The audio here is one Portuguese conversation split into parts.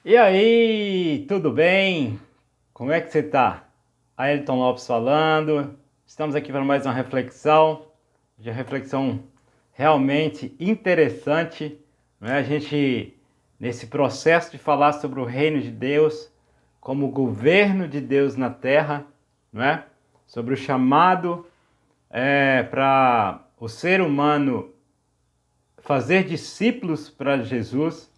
E aí, tudo bem? Como é que você tá? Ayrton Lopes falando. Estamos aqui para mais uma reflexão, de reflexão realmente interessante, né? A gente nesse processo de falar sobre o reino de Deus, como o governo de Deus na Terra, né? Sobre o chamado para o ser humano fazer discípulos para Jesus.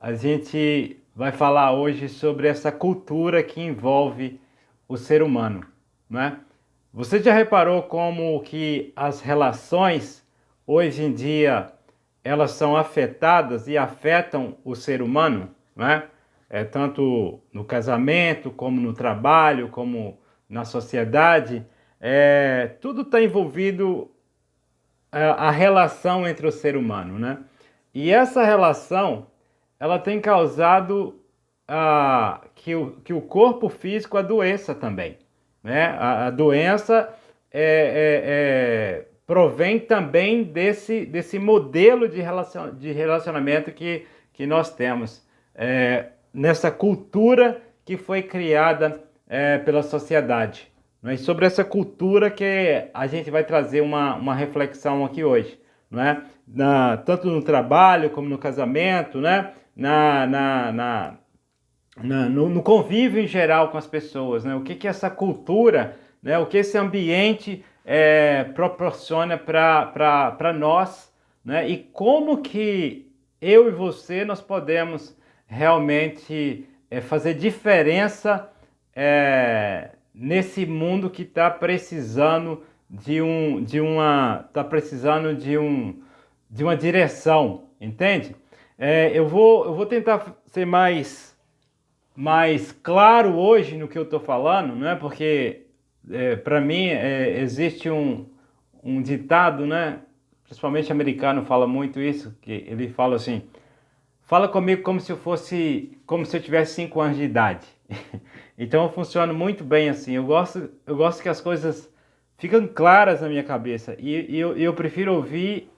A gente vai falar hoje sobre essa cultura que envolve o ser humano, né? Você já reparou como que as relações hoje em dia elas são afetadas e afetam o ser humano, né? Tanto no casamento, como no trabalho, como na sociedade, tudo está envolvido a relação entre o ser humano, né? E essa relação, ela tem causado que o corpo físico adoeça também, né? A doença provém também desse modelo de relacionamento que nós temos, nessa cultura que foi criada pela sociedade. Não é? E sobre essa cultura que a gente vai trazer uma reflexão aqui hoje, não é? Tanto no trabalho como no casamento, né? No convívio em geral com as pessoas, né? O que essa cultura, né? O que esse ambiente proporciona para nós, né? E como que eu e você nós podemos realmente fazer diferença nesse mundo que está precisando de uma direção, entende? Eu vou tentar ser mais claro hoje no que eu estou falando, não é? Porque para mim existe um ditado, né? Principalmente americano fala muito isso, que ele fala assim: fala comigo como se eu tivesse 5 anos de idade. Então eu funciono muito bem assim. Eu gosto que as coisas ficam claras na minha cabeça e eu prefiro ouvir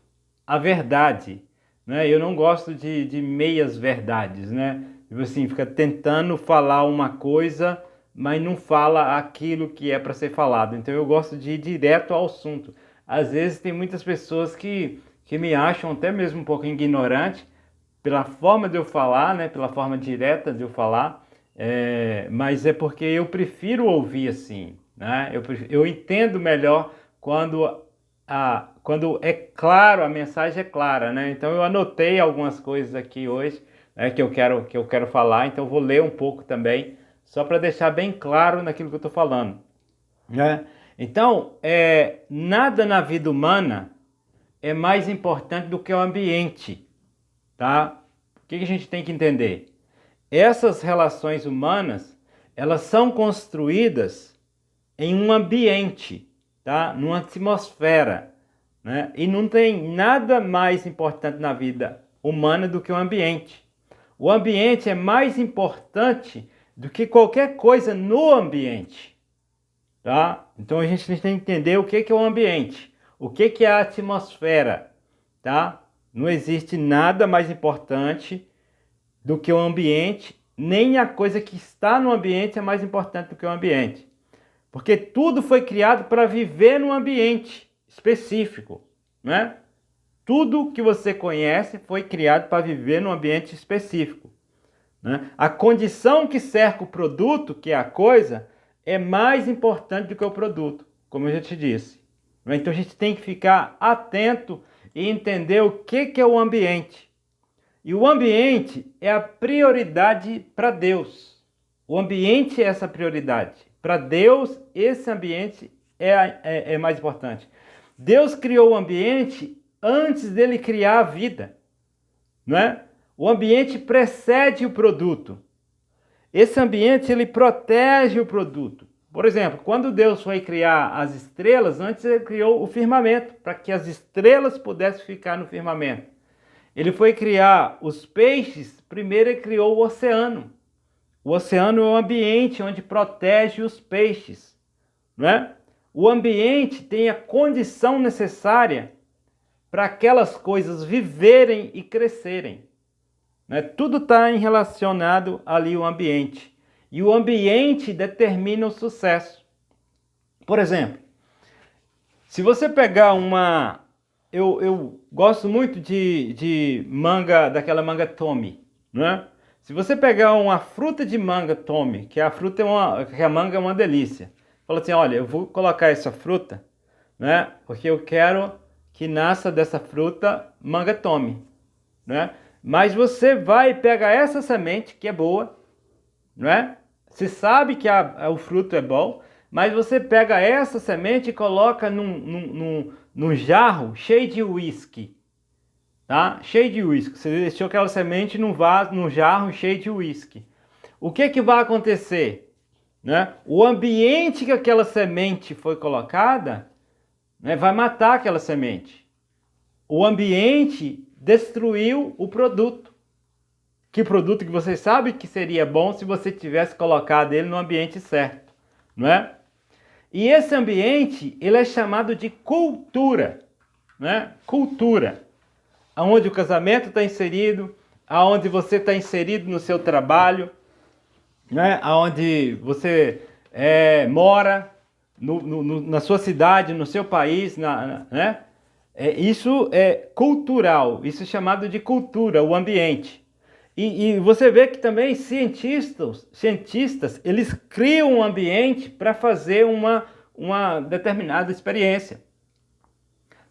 a verdade, né? Eu não gosto de meias verdades, né? Tipo assim, fica tentando falar uma coisa, mas não fala aquilo que é para ser falado. Então eu gosto de ir direto ao assunto. Às vezes tem muitas pessoas que me acham até mesmo um pouco ignorante pela forma de eu falar, né? Pela forma direta de eu falar, mas é porque eu prefiro ouvir assim, né? Eu entendo melhor quando quando é claro, a mensagem é clara, né? Então eu anotei algumas coisas aqui hoje, né, que eu quero falar, então eu vou ler um pouco também, só para deixar bem claro naquilo que eu estou falando, né? Então, nada na vida humana é mais importante do que o ambiente, tá? O que a gente tem que entender? Essas relações humanas, elas são construídas em um ambiente, tá? Numa atmosfera, né? E não tem nada mais importante na vida humana do que o ambiente. O ambiente é mais importante do que qualquer coisa no ambiente, tá? Então a gente tem que entender o que é o ambiente, o que é a atmosfera, tá? Não existe nada mais importante do que o ambiente, nem a coisa que está no ambiente é mais importante do que o ambiente. Porque tudo foi criado para viver num ambiente específico, né? Tudo que você conhece foi criado para viver num ambiente específico, né? A condição que cerca o produto, que é a coisa, é mais importante do que o produto, como eu já te disse. Então a gente tem que ficar atento e entender o que é o ambiente. E o ambiente é a prioridade para Deus. O ambiente é essa prioridade. Para Deus, esse ambiente é mais importante. Deus criou o ambiente antes dele criar a vida, não é? O ambiente precede o produto. Esse ambiente ele protege o produto. Por exemplo, quando Deus foi criar as estrelas, antes ele criou o firmamento, para que as estrelas pudessem ficar no firmamento. Ele foi criar os peixes, primeiro ele criou o oceano. O oceano é o ambiente onde protege os peixes, não é? O ambiente tem a condição necessária para aquelas coisas viverem e crescerem. né? Tudo está relacionado ali ao ambiente. E o ambiente determina o sucesso. Por exemplo, se você pegar uma... Eu gosto muito de manga, daquela manga Tommy, né? Se você pegar uma fruta de manga Tommy, que a fruta que a manga é uma delícia. Fala assim, olha, eu vou colocar essa fruta, né? Porque eu quero que nasça dessa fruta manga Tommy, né? Mas você vai pegar essa semente que é boa, né? Você sabe que o fruto é bom, mas você pega essa semente e coloca num jarro cheio de uísque, tá? Cheio de uísque. Você deixou aquela semente num vaso, num jarro cheio de uísque. O que que vai acontecer, né? O ambiente que aquela semente foi colocada, né, vai matar aquela semente. O ambiente destruiu o produto. Que produto que você sabe que seria bom se você tivesse colocado ele no ambiente certo, não é? E esse ambiente, ele é chamado de cultura, né? Cultura. Aonde o casamento está inserido, aonde você está inserido no seu trabalho, né? Aonde você mora, na sua cidade, no seu país, né? Isso é cultural, isso é chamado de cultura, o ambiente. E você vê que também cientistas eles criam um ambiente para fazer uma determinada experiência.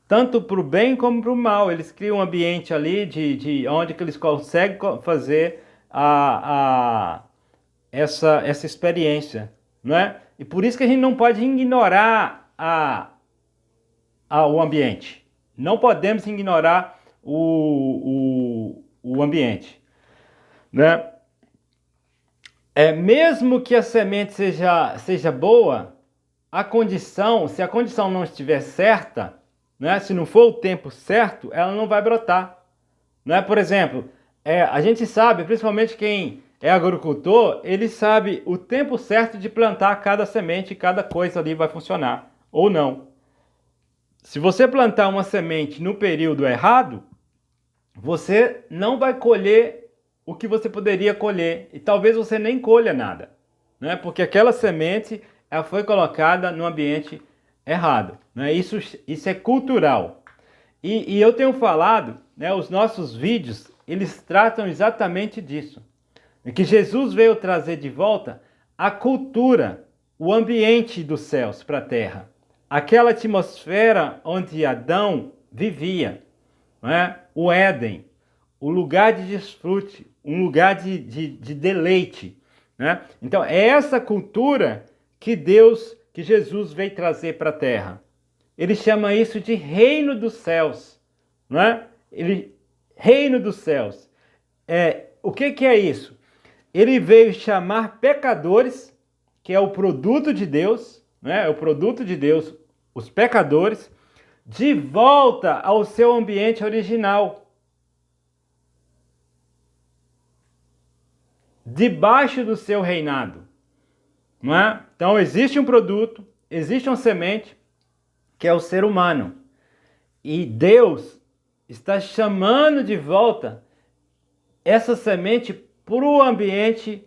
Tanto para o bem como para o mal. Eles criam um ambiente ali de onde que eles conseguem fazer essa experiência, não é? E por isso que a gente não pode ignorar o ambiente. Não podemos ignorar o ambiente, né? Mesmo que a semente seja boa, se a condição não estiver certa, né? Se não for o tempo certo, ela não vai brotar, né? Por exemplo, a gente sabe, principalmente quem é agricultor, ele sabe o tempo certo de plantar cada semente e cada coisa ali vai funcionar, ou não. Se você plantar uma semente no período errado, você não vai colher o que você poderia colher. E talvez você nem colha nada, né? Porque aquela semente ela foi colocada no ambiente errado, né? Isso é cultural. E eu tenho falado, né, os nossos vídeos, eles tratam exatamente disso. Que Jesus veio trazer de volta a cultura, o ambiente dos céus para a terra. Aquela atmosfera onde Adão vivia, né? O Éden, o lugar de desfrute, um lugar de deleite, né? Então, é essa cultura que Jesus veio trazer para a terra. Ele chama isso de reino dos céus, né? Reino dos céus. O que é isso? Ele veio chamar pecadores, que é o produto de Deus, né? É o produto de Deus, os pecadores, de volta ao seu ambiente original. Debaixo do seu reinado. Não é? Então existe um produto, existe uma semente, que é o ser humano. E Deus está chamando de volta essa semente para o ambiente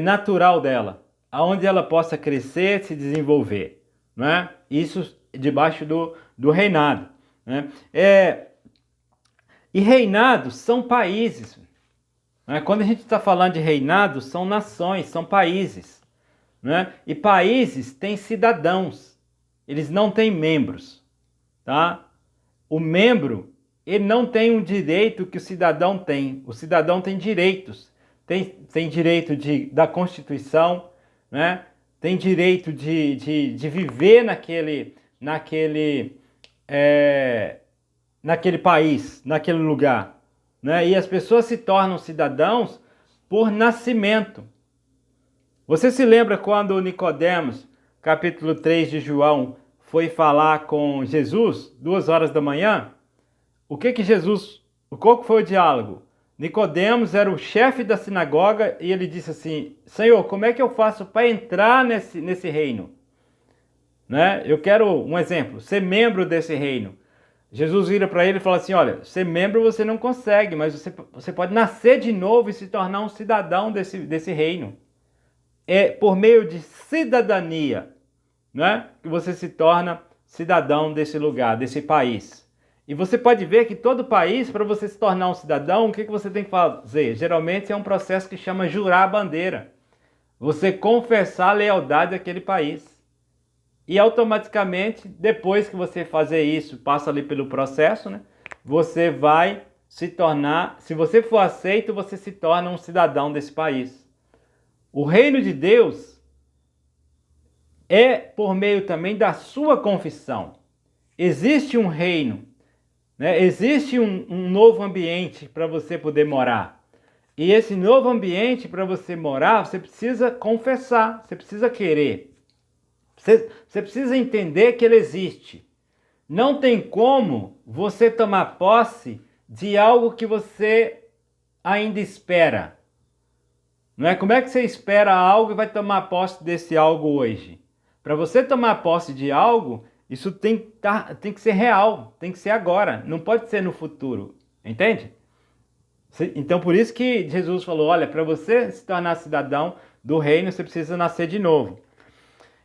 natural dela, aonde ela possa crescer, se desenvolver, não é? Isso debaixo do reinado, né? E reinados são países, né? Quando a gente está falando de reinados, são nações, são países, né? E países têm cidadãos, eles não têm membros, tá? O membro, ele não tem um direito que o cidadão tem. O cidadão tem direitos. Tem direito da Constituição, né? Tem direito de viver naquele país, naquele lugar, né? E as pessoas se tornam cidadãos por nascimento. Você se lembra quando Nicodemos, capítulo 3 de João, foi falar com Jesus, 2 horas da manhã? Qual foi o diálogo? Nicodemos era o chefe da sinagoga e ele disse assim: Senhor, como é que eu faço para entrar nesse reino? Né? Eu quero um exemplo, ser membro desse reino. Jesus vira para ele e fala assim, olha, ser membro você não consegue, mas você pode nascer de novo e se tornar um cidadão desse reino. É por meio de cidadania, né, que você se torna cidadão desse lugar, desse país. E você pode ver que todo país, para você se tornar um cidadão, o que você tem que fazer? Geralmente é um processo que chama jurar a bandeira. Você confessar a lealdade àquele país. E automaticamente, depois que você fazer isso, passa ali pelo processo, né? Você vai se tornar, se você for aceito, você se torna um cidadão desse país. O reino de Deus é por meio também da sua confissão. Existe um reino, né? Existe um novo ambiente para você poder morar. E esse novo ambiente para você morar, você precisa confessar, você precisa querer. Você precisa entender que ele existe. Não tem como você tomar posse de algo que você ainda espera. Não é? Como é que você espera algo e vai tomar posse desse algo hoje? Para você tomar posse de algo, isso tem que ser real, tem que ser agora, não pode ser no futuro. Entende? Então por isso que Jesus falou, olha, para você se tornar cidadão do reino, você precisa nascer de novo.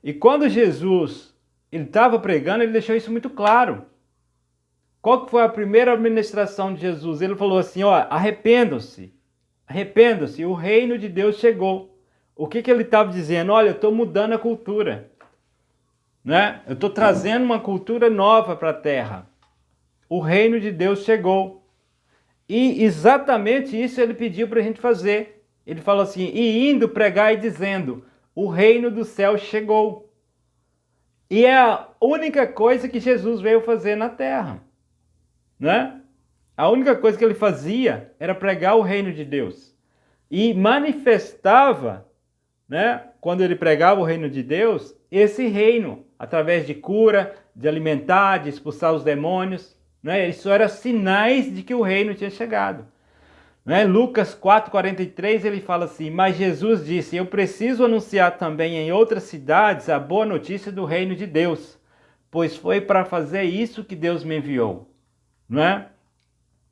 E quando Jesus estava pregando, ele deixou isso muito claro. Qual que foi a primeira administração de Jesus? Ele falou assim, ó, arrependam-se, arrependam-se, o reino de Deus chegou. O que ele estava dizendo? Olha, eu estou mudando a cultura, né? Eu estou trazendo uma cultura nova para a terra. O reino de Deus chegou. E exatamente isso ele pediu para a gente fazer. Ele falou assim, e indo pregar e dizendo, o reino do céu chegou. E é a única coisa que Jesus veio fazer na terra, né? A única coisa que ele fazia era pregar o reino de Deus. E manifestava, né, quando ele pregava o reino de Deus, esse reino, através de cura, de alimentar, de expulsar os demônios, né? Isso era sinais de que o reino tinha chegado. Né? Lucas 4,43 ele fala assim, mas Jesus disse, eu preciso anunciar também em outras cidades a boa notícia do reino de Deus, pois foi para fazer isso que Deus me enviou. Não é?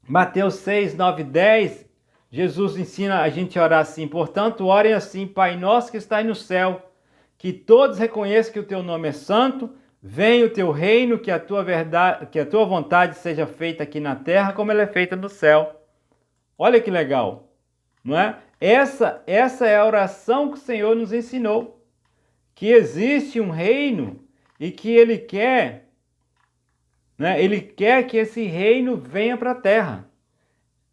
Mateus 6, 9, 10, Jesus ensina a gente a orar assim, portanto orem assim, Pai nosso que está no céu, que todos reconheçam que o teu nome é santo, venha o teu reino, que a tua vontade seja feita aqui na terra como ela é feita no céu. Olha que legal, não é? Essa é a oração que o Senhor nos ensinou, que existe um reino e que Ele quer, né? Ele quer que esse reino venha para a terra,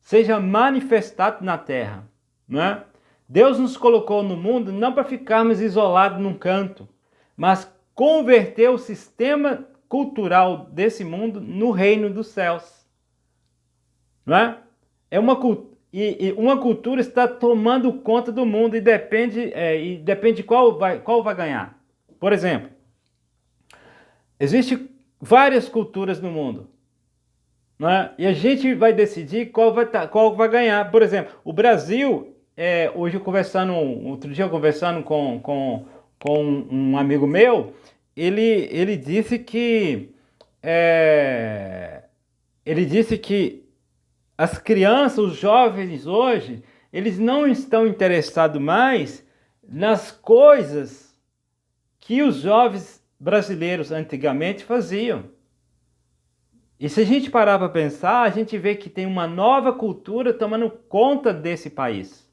seja manifestado na terra, não é? Deus nos colocou no mundo não para ficarmos isolados num canto, mas converter o sistema cultural desse mundo no reino dos céus, não é? Uma cultura está tomando conta do mundo e depende qual vai ganhar. Por exemplo, existem várias culturas no mundo, né? E a gente vai decidir qual vai ganhar. Por exemplo, o Brasil, outro dia conversando com um amigo meu, ele disse que as crianças, os jovens hoje, eles não estão interessados mais nas coisas que os jovens brasileiros antigamente faziam. E se a gente parar para pensar, a gente vê que tem uma nova cultura tomando conta desse país,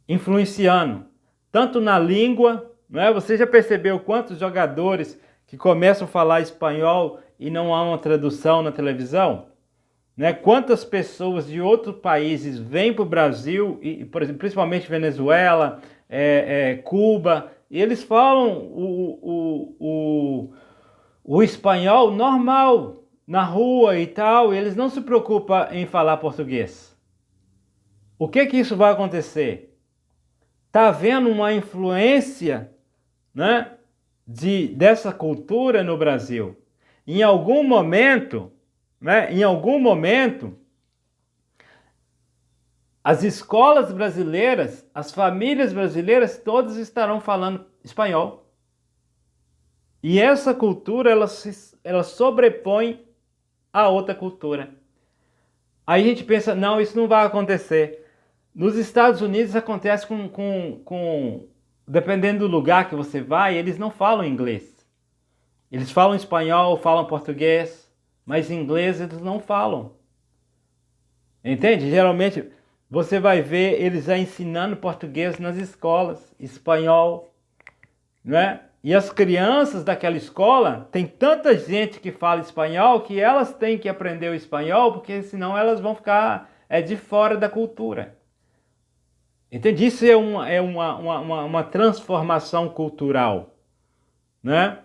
influenciando, tanto na língua, não é? Você já percebeu quantos jogadores que começam a falar espanhol e não há uma tradução na televisão? Né? Quantas pessoas de outros países vêm para o Brasil, por exemplo, principalmente Venezuela, Cuba, e eles falam o espanhol normal na rua e tal, e eles não se preocupam em falar português. O que isso vai acontecer? Está havendo uma influência, né, dessa cultura no Brasil. Em algum momento, as escolas brasileiras, as famílias brasileiras, todas estarão falando espanhol. E essa cultura, ela sobrepõe a outra cultura. Aí a gente pensa, não, isso não vai acontecer. Nos Estados Unidos acontece dependendo do lugar que você vai, eles não falam inglês. Eles falam espanhol, falam português, mas inglês eles não falam. Entende? Geralmente você vai ver eles já ensinando português nas escolas, espanhol, né? E as crianças daquela escola, tem tanta gente que fala espanhol que elas têm que aprender o espanhol, porque senão elas vão ficar de fora da cultura. Entende? Isso é uma transformação cultural, né?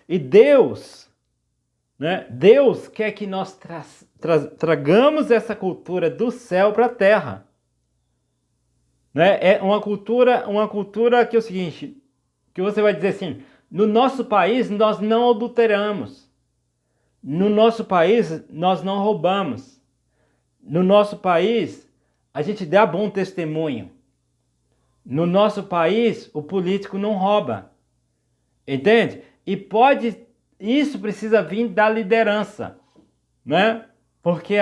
E Deus, né? Deus quer que nós tragamos essa cultura do céu para a terra. Né? É uma cultura que é o seguinte, que você vai dizer assim, no nosso país nós não adulteramos, no nosso país nós não roubamos, no nosso país a gente dá bom testemunho, no nosso país o político não rouba, entende? Isso precisa vir da liderança, né? Porque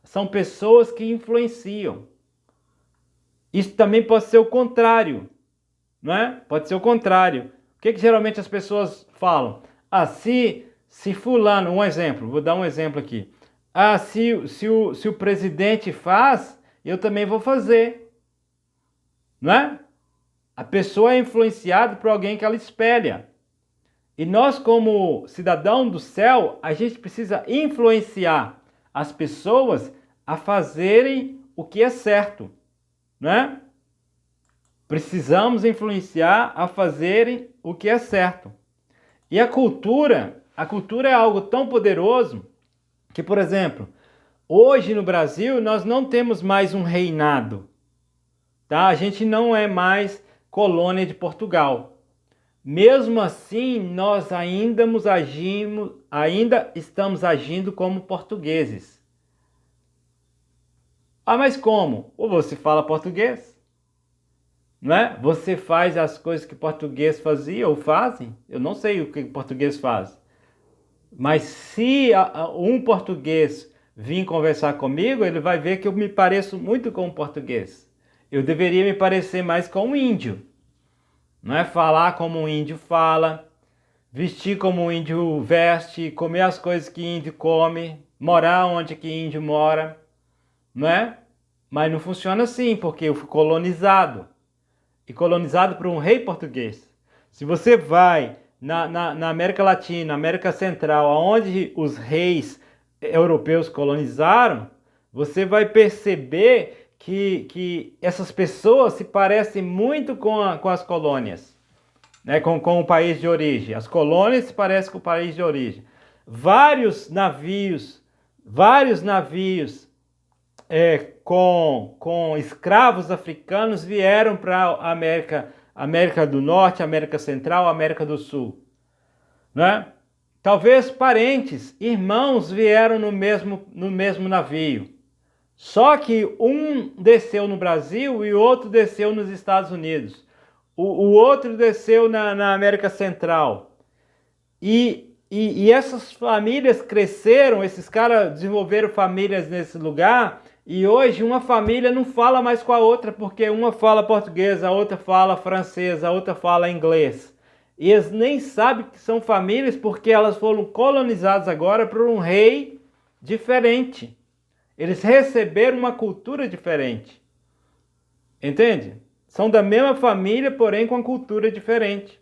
são pessoas que influenciam. Isso também pode ser o contrário, não é? Pode ser o contrário. O que geralmente as pessoas falam? Ah, se fulano, um exemplo, vou dar um exemplo aqui. Ah, se o presidente faz, eu também vou fazer. Não é? A pessoa é influenciada por alguém que ela espelha. E nós, como cidadão do céu, a gente precisa influenciar as pessoas a fazerem o que é certo. Né? Precisamos influenciar a fazerem o que é certo. E a cultura é algo tão poderoso que, por exemplo, hoje no Brasil nós não temos mais um reinado, tá? A gente não é mais colônia de Portugal. Mesmo assim, nós ainda estamos agindo como portugueses. Ah, mas como? Ou você fala português, né? Você faz as coisas que português fazia ou fazem? Eu não sei o que português faz. Mas se um português vir conversar comigo, ele vai ver que eu me pareço muito com um português. Eu deveria me parecer mais com um índio. Não é falar como um índio fala, vestir como um índio veste, comer as coisas que índio come, morar onde que índio mora. Não é? Mas não funciona assim, porque eu fui colonizado. E colonizado por um rei português. Se você vai na América Latina, América Central, onde os reis europeus colonizaram, você vai perceber que essas pessoas se parecem muito com as colônias, né? com o país de origem. As colônias se parecem com o país de origem. Vários navios com escravos africanos vieram para a América do Norte, América Central, América do Sul. Né? Talvez parentes, irmãos vieram no mesmo navio. Só que um desceu no Brasil e o outro desceu nos Estados Unidos. O outro desceu na América Central. E essas famílias cresceram, esses caras desenvolveram famílias nesse lugar, e hoje uma família não fala mais com a outra, porque uma fala português, a outra fala francês, a outra fala inglês. E eles nem sabem que são famílias porque elas foram colonizadas agora por um rei diferente. Eles receberam uma cultura diferente. Entende? São da mesma família, porém com uma cultura diferente.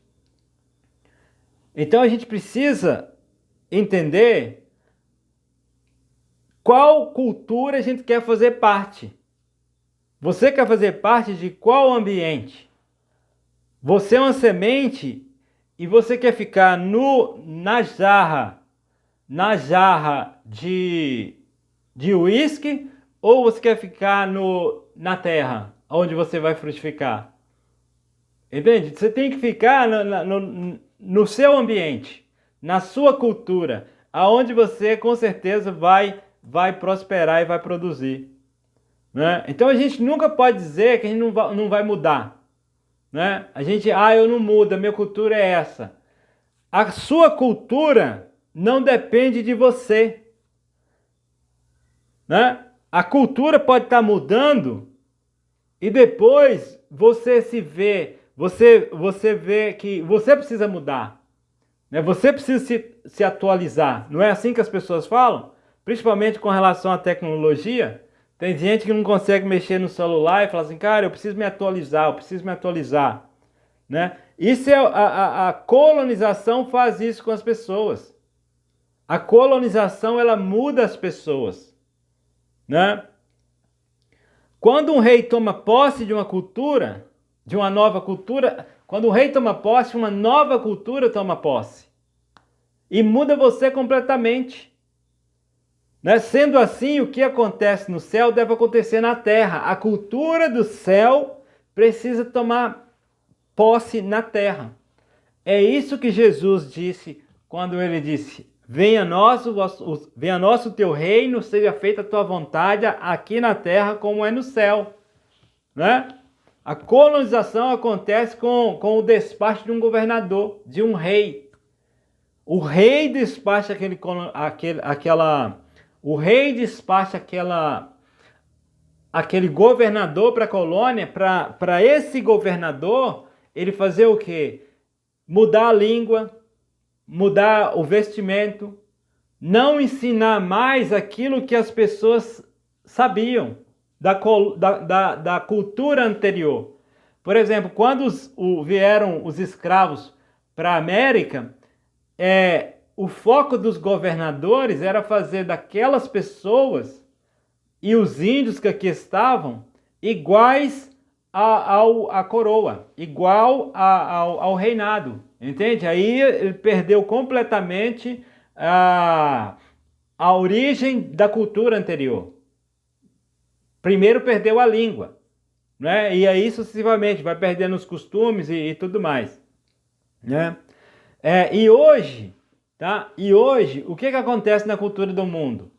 Então a gente precisa entender qual cultura a gente quer fazer parte. Você quer fazer parte de qual ambiente? Você é uma semente e você quer ficar na jarra de uísque, ou você quer ficar na terra, onde você vai frutificar? Entende? Você tem que ficar no seu ambiente, na sua cultura, aonde você com certeza vai prosperar e vai produzir. Né? Então a gente nunca pode dizer que a gente não vai mudar. Né? Eu não mudo, a minha cultura é essa. A sua cultura não depende de você, né? A cultura pode estar mudando e depois você vê que você precisa mudar, né? Você precisa se atualizar. Não é assim que as pessoas falam? Principalmente com relação à tecnologia. Tem gente que não consegue mexer no celular e fala assim, cara, eu preciso me atualizar, né? Isso é a colonização faz isso com as pessoas. A colonização, ela muda as pessoas, né? Quando um rei toma posse de uma cultura, de uma nova cultura, quando o rei toma posse, uma nova cultura toma posse. E muda você completamente, né? Sendo assim, o que acontece no céu deve acontecer na terra. A cultura do céu precisa tomar posse na terra. É isso que Jesus disse quando ele disse: venha a nós o teu reino, seja feita a tua vontade aqui na terra como é no céu, né? A colonização acontece com o despacho de um governador, de um rei. O rei despacha aquele governador para a colônia, para esse governador, ele fazer o quê? Mudar a língua, mudar o vestimento, não ensinar mais aquilo que as pessoas sabiam da cultura anterior. Por exemplo, quando vieram os escravos para a América, o foco dos governadores era fazer daquelas pessoas e os índios que aqui estavam iguais à coroa, igual ao reinado, entende? Aí ele perdeu completamente a origem da cultura anterior. Primeiro perdeu a língua, né? E aí sucessivamente vai perdendo os costumes e tudo mais, né? E hoje, tá? E hoje, o que acontece na cultura do mundo?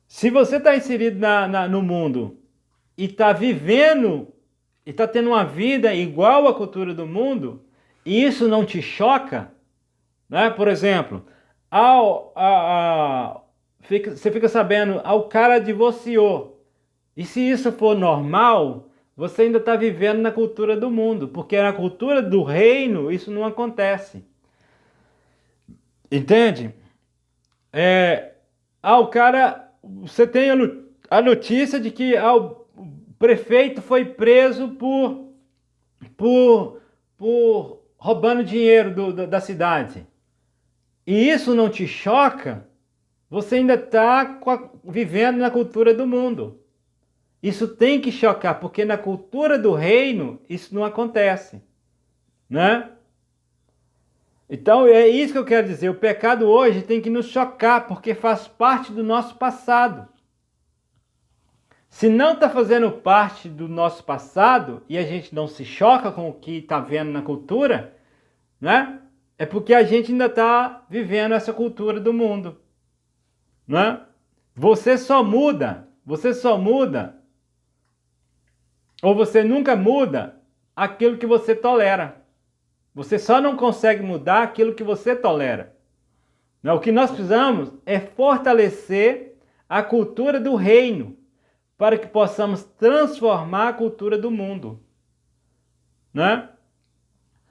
Se você está inserido no mundo e está vivendo, e está tendo uma vida igual à cultura do mundo, e isso não te choca, né? Por exemplo, você fica sabendo, o cara divorciou. E se isso for normal, você ainda está vivendo na cultura do mundo, porque na cultura do reino isso não acontece. Entende? O cara, você tem a notícia de que o prefeito foi preso por roubando dinheiro da cidade. E isso não te choca? Você ainda está vivendo na cultura do mundo. Isso tem que chocar, porque na cultura do reino isso não acontece, né? Então é isso que eu quero dizer. O pecado hoje tem que nos chocar, porque faz parte do nosso passado. Se não está fazendo parte do nosso passado e a gente não se choca com o que está vendo na cultura, né? É porque a gente ainda está vivendo essa cultura do mundo, né? Você só muda, ou você nunca muda aquilo que você tolera. Você só não consegue mudar aquilo que você tolera. O que nós precisamos é fortalecer a cultura do reino, para que possamos transformar a cultura do mundo, né?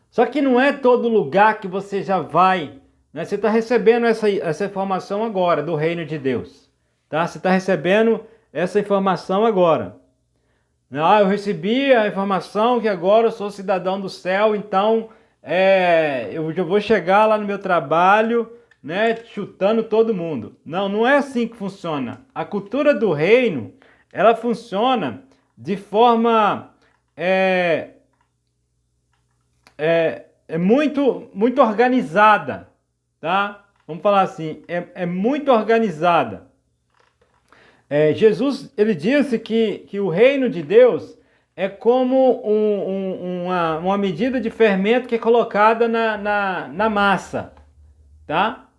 Só que não é todo lugar que você já vai, né? Você está recebendo essa informação agora do reino de Deus, tá? Você está recebendo essa informação agora. Eu recebi a informação que agora eu sou cidadão do céu, então eu já vou chegar lá no meu trabalho, né, chutando todo mundo. Não é assim que funciona. A cultura do reino, ela funciona de forma muito organizada, tá? Vamos falar assim, é muito organizada. Jesus, ele disse que o reino de Deus é como uma medida de fermento que é colocada na massa, tá?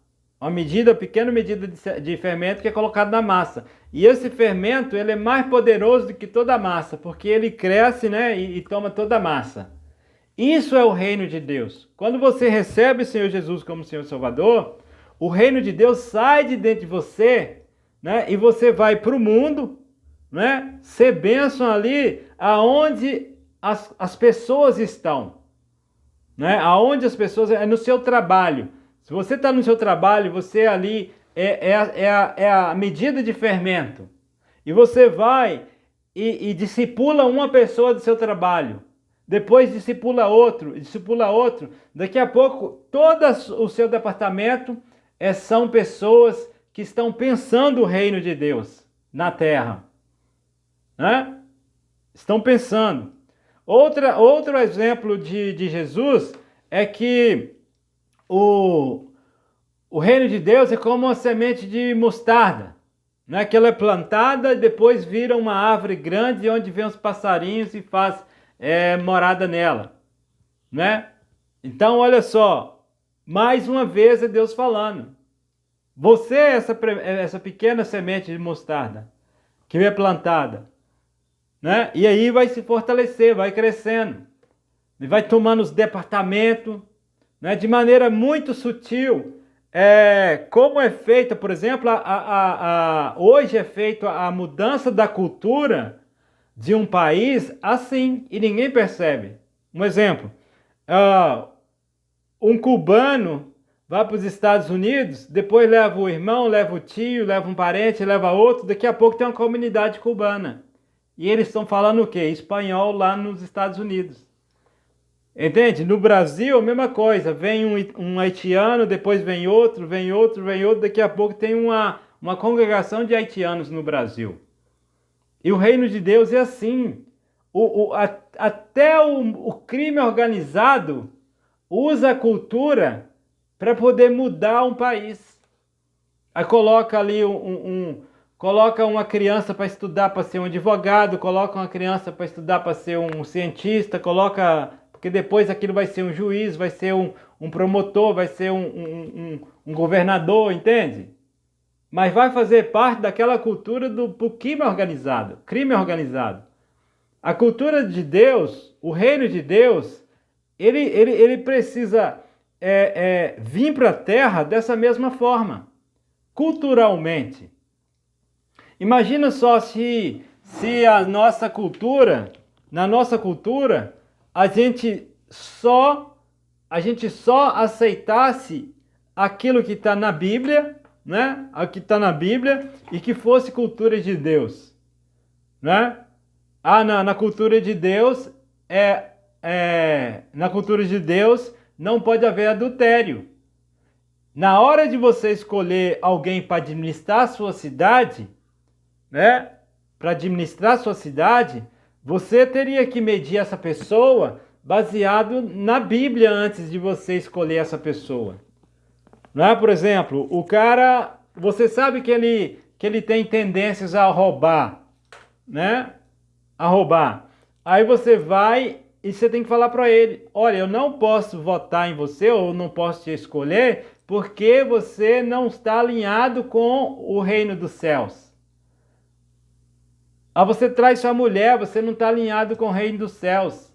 Pequena medida de fermento que é colocada na massa. E esse fermento, ele é mais poderoso do que toda a massa, porque ele cresce, né, e toma toda a massa. Isso é o reino de Deus. Quando você recebe o Senhor Jesus como Senhor e Salvador, o reino de Deus sai de dentro de você, né? E você vai para o mundo, né? Ser bênção ali aonde as pessoas estão, né? Aonde as pessoas é no seu trabalho. Se você está no seu trabalho, você ali é a medida de fermento. E você vai e discipula uma pessoa do seu trabalho. Depois discipula outro, discipula outro. Daqui a pouco, todo o seu departamento são pessoas que estão pensando o reino de Deus na terra, né? Estão pensando. Outro exemplo de Jesus é que o reino de Deus é como uma semente de mostarda, né? Que ela é plantada e depois vira uma árvore grande onde vem os passarinhos e faz morada nela, né? Então, olha só, mais uma vez é Deus falando. Você é essa pequena semente de mostarda que é plantada, né? E aí vai se fortalecer, vai crescendo, e vai tomando os departamentos, né? De maneira muito sutil. Como é feita, por exemplo, hoje é feita a mudança da cultura de um país assim, e ninguém percebe. Um exemplo, um cubano vai para os Estados Unidos, depois leva o irmão, leva o tio, leva um parente, leva outro, daqui a pouco tem uma comunidade cubana. E eles estão falando o quê? Espanhol lá nos Estados Unidos. Entende? No Brasil, a mesma coisa. Vem um haitiano, depois vem outro, vem outro, vem outro. Daqui a pouco tem uma congregação de haitianos no Brasil. E o reino de Deus é assim. Até o crime organizado usa a cultura para poder mudar um país. Aí coloca ali coloca uma criança para estudar para ser um advogado, coloca uma criança para estudar para ser um cientista, porque depois aquilo vai ser um juiz, vai ser um promotor, vai ser um governador, entende? Mas vai fazer parte daquela cultura do crime organizado, A cultura de Deus, o reino de Deus, ele precisa vir para a terra dessa mesma forma, culturalmente. Imagina só se na nossa cultura, a gente só aceitasse aquilo que está na Bíblia, né? O que está na Bíblia e que fosse cultura de Deus, né? Na cultura de Deus na cultura de Deus não pode haver adultério. Na hora de você escolher alguém para administrar a sua cidade, né? Para administrar a sua cidade, você teria que medir essa pessoa baseado na Bíblia antes de você escolher essa pessoa. Não é? Por exemplo, o cara, você sabe que ele tem tendências a roubar, né? A roubar. Aí você vai e você tem que falar para ele: olha, eu não posso votar em você, ou não posso te escolher, porque você não está alinhado com o reino dos céus. Aí você traz sua mulher, você não está alinhado com o reino dos céus.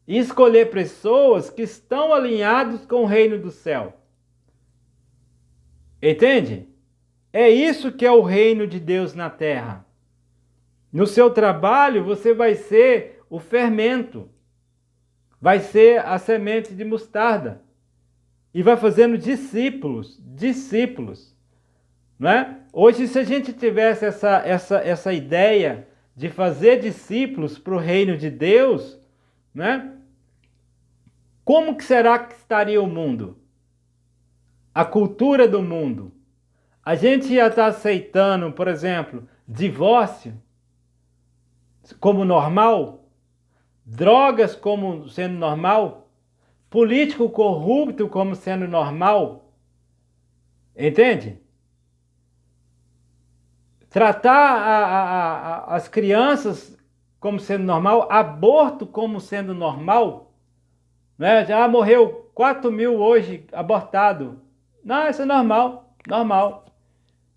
E escolher pessoas que estão alinhadas com o reino do céu. Entende? É isso que é o reino de Deus na terra. No seu trabalho, você vai ser o fermento. Vai ser a semente de mostarda. E vai fazendo discípulos. Né? Hoje, se a gente tivesse essa ideia de fazer discípulos para o reino de Deus, né? Como que será que estaria o mundo? A cultura do mundo. A gente ia estar aceitando, por exemplo, divórcio como normal, drogas como sendo normal, político corrupto como sendo normal, entende? Tratar as crianças como sendo normal, aborto como sendo normal, né? Já morreu 4.000 hoje abortado. Não, isso é normal.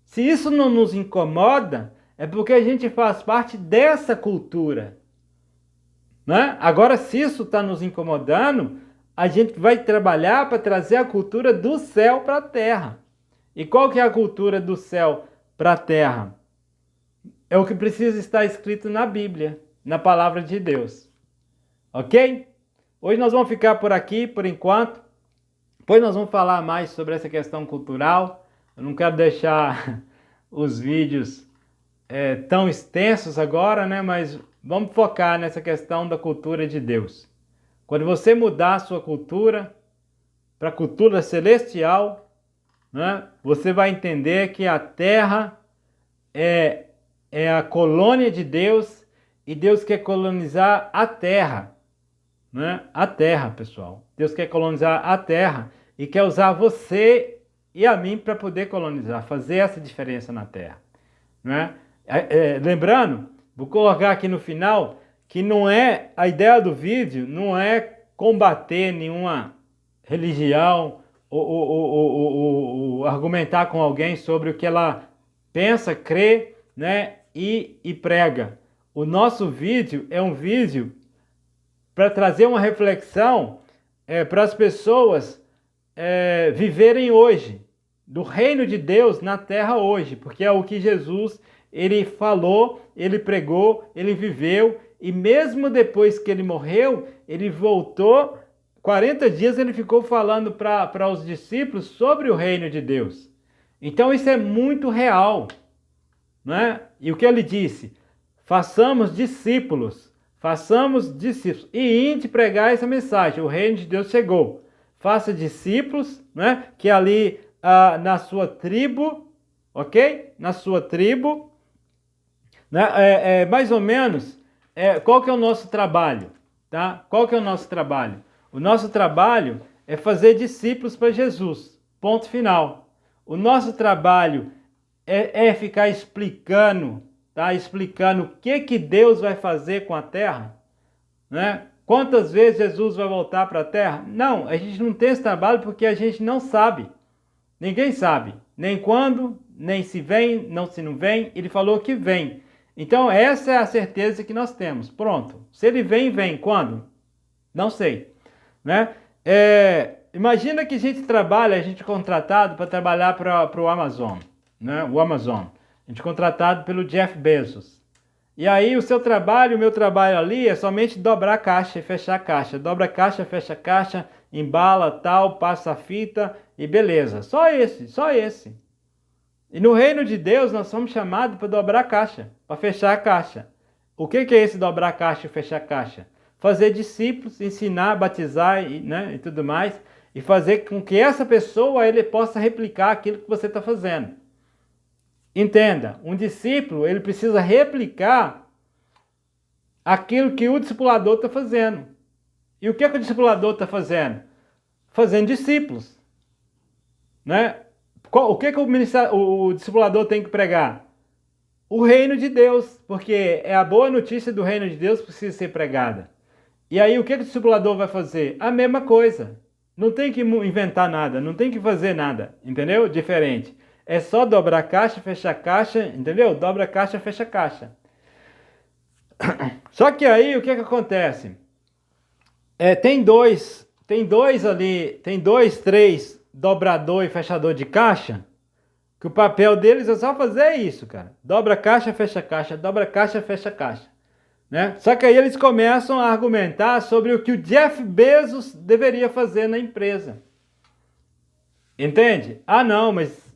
Se isso não nos incomoda, é porque a gente faz parte dessa cultura, né? Agora, se isso está nos incomodando, a gente vai trabalhar para trazer a cultura do céu para a terra. E qual que é a cultura do céu para a terra? É o que precisa estar escrito na Bíblia, na palavra de Deus. Ok? Hoje nós vamos ficar por aqui, por enquanto. Depois nós vamos falar mais sobre essa questão cultural. Eu não quero deixar os vídeos tão extensos agora, né? Mas vamos focar nessa questão da cultura de Deus. Quando você mudar a sua cultura para a cultura celestial, né? Você vai entender que a terra é a colônia de Deus e Deus quer colonizar a terra, né? A terra, pessoal. Deus quer colonizar a terra e quer usar você e a mim para poder colonizar, fazer essa diferença na terra, né? Lembrando, vou colocar aqui no final que não é a ideia do vídeo, não é combater nenhuma religião ou argumentar com alguém sobre o que ela pensa, crê, né, e prega. O nosso vídeo é um vídeo para trazer uma reflexão para as pessoas viverem hoje, do reino de Deus na terra hoje, porque é o que Jesus ele falou, ele pregou, ele viveu, e mesmo depois que ele morreu, ele voltou, 40 dias ele ficou falando para os discípulos sobre o reino de Deus. Então isso é muito real, né? E o que ele disse? Façamos discípulos, e ide pregar essa mensagem, o reino de Deus chegou. Faça discípulos, né? Que ali na sua tribo, ok? Na sua tribo, né? Mais ou menos, qual que é o nosso trabalho? Tá? Qual que é o nosso trabalho? O nosso trabalho é fazer discípulos para Jesus, ponto final. O nosso trabalho é ficar explicando, tá? Explicando o que Deus vai fazer com a terra, né? Quantas vezes Jesus vai voltar para a terra? Não, a gente não tem esse trabalho porque a gente não sabe. Ninguém sabe, nem quando, nem se vem, não se não vem. Ele falou que vem. Então essa é a certeza que nós temos. Pronto. Se ele vem, vem. Quando? Não sei, né? Imagina que a gente é contratado para trabalhar para o Amazon, né? O Amazon. A gente é contratado pelo Jeff Bezos. E aí o seu trabalho, o meu trabalho ali é somente dobrar a caixa e fechar a caixa. Dobra a caixa, fecha a caixa, embala tal, passa a fita e beleza. Só esse. E no reino de Deus nós somos chamados para dobrar a caixa, para fechar a caixa. O que é esse dobrar a caixa e fechar a caixa? Fazer discípulos, ensinar, batizar né, e tudo mais. E fazer com que essa pessoa ele possa replicar aquilo que você está fazendo. Entenda, um discípulo ele precisa replicar aquilo que o discipulador está fazendo. E o que o discipulador está fazendo? Fazendo discípulos. Né? O que o discipulador tem que pregar? O reino de Deus, porque é a boa notícia do reino de Deus que precisa ser pregada. E aí o que o discipulador vai fazer? A mesma coisa. Não tem que inventar nada, não tem que fazer nada, entendeu? Diferente. É só dobrar a caixa, fechar a caixa, entendeu? Dobra a caixa, fecha a caixa. Só que aí o que acontece? Tem dois ali, três dobrador e fechador de caixa, que o papel deles é só fazer isso, cara. Dobra a caixa, fecha a caixa, dobra a caixa, fecha a caixa. Né? Só que aí eles começam a argumentar sobre o que o Jeff Bezos deveria fazer na empresa. Entende? Ah, não, mas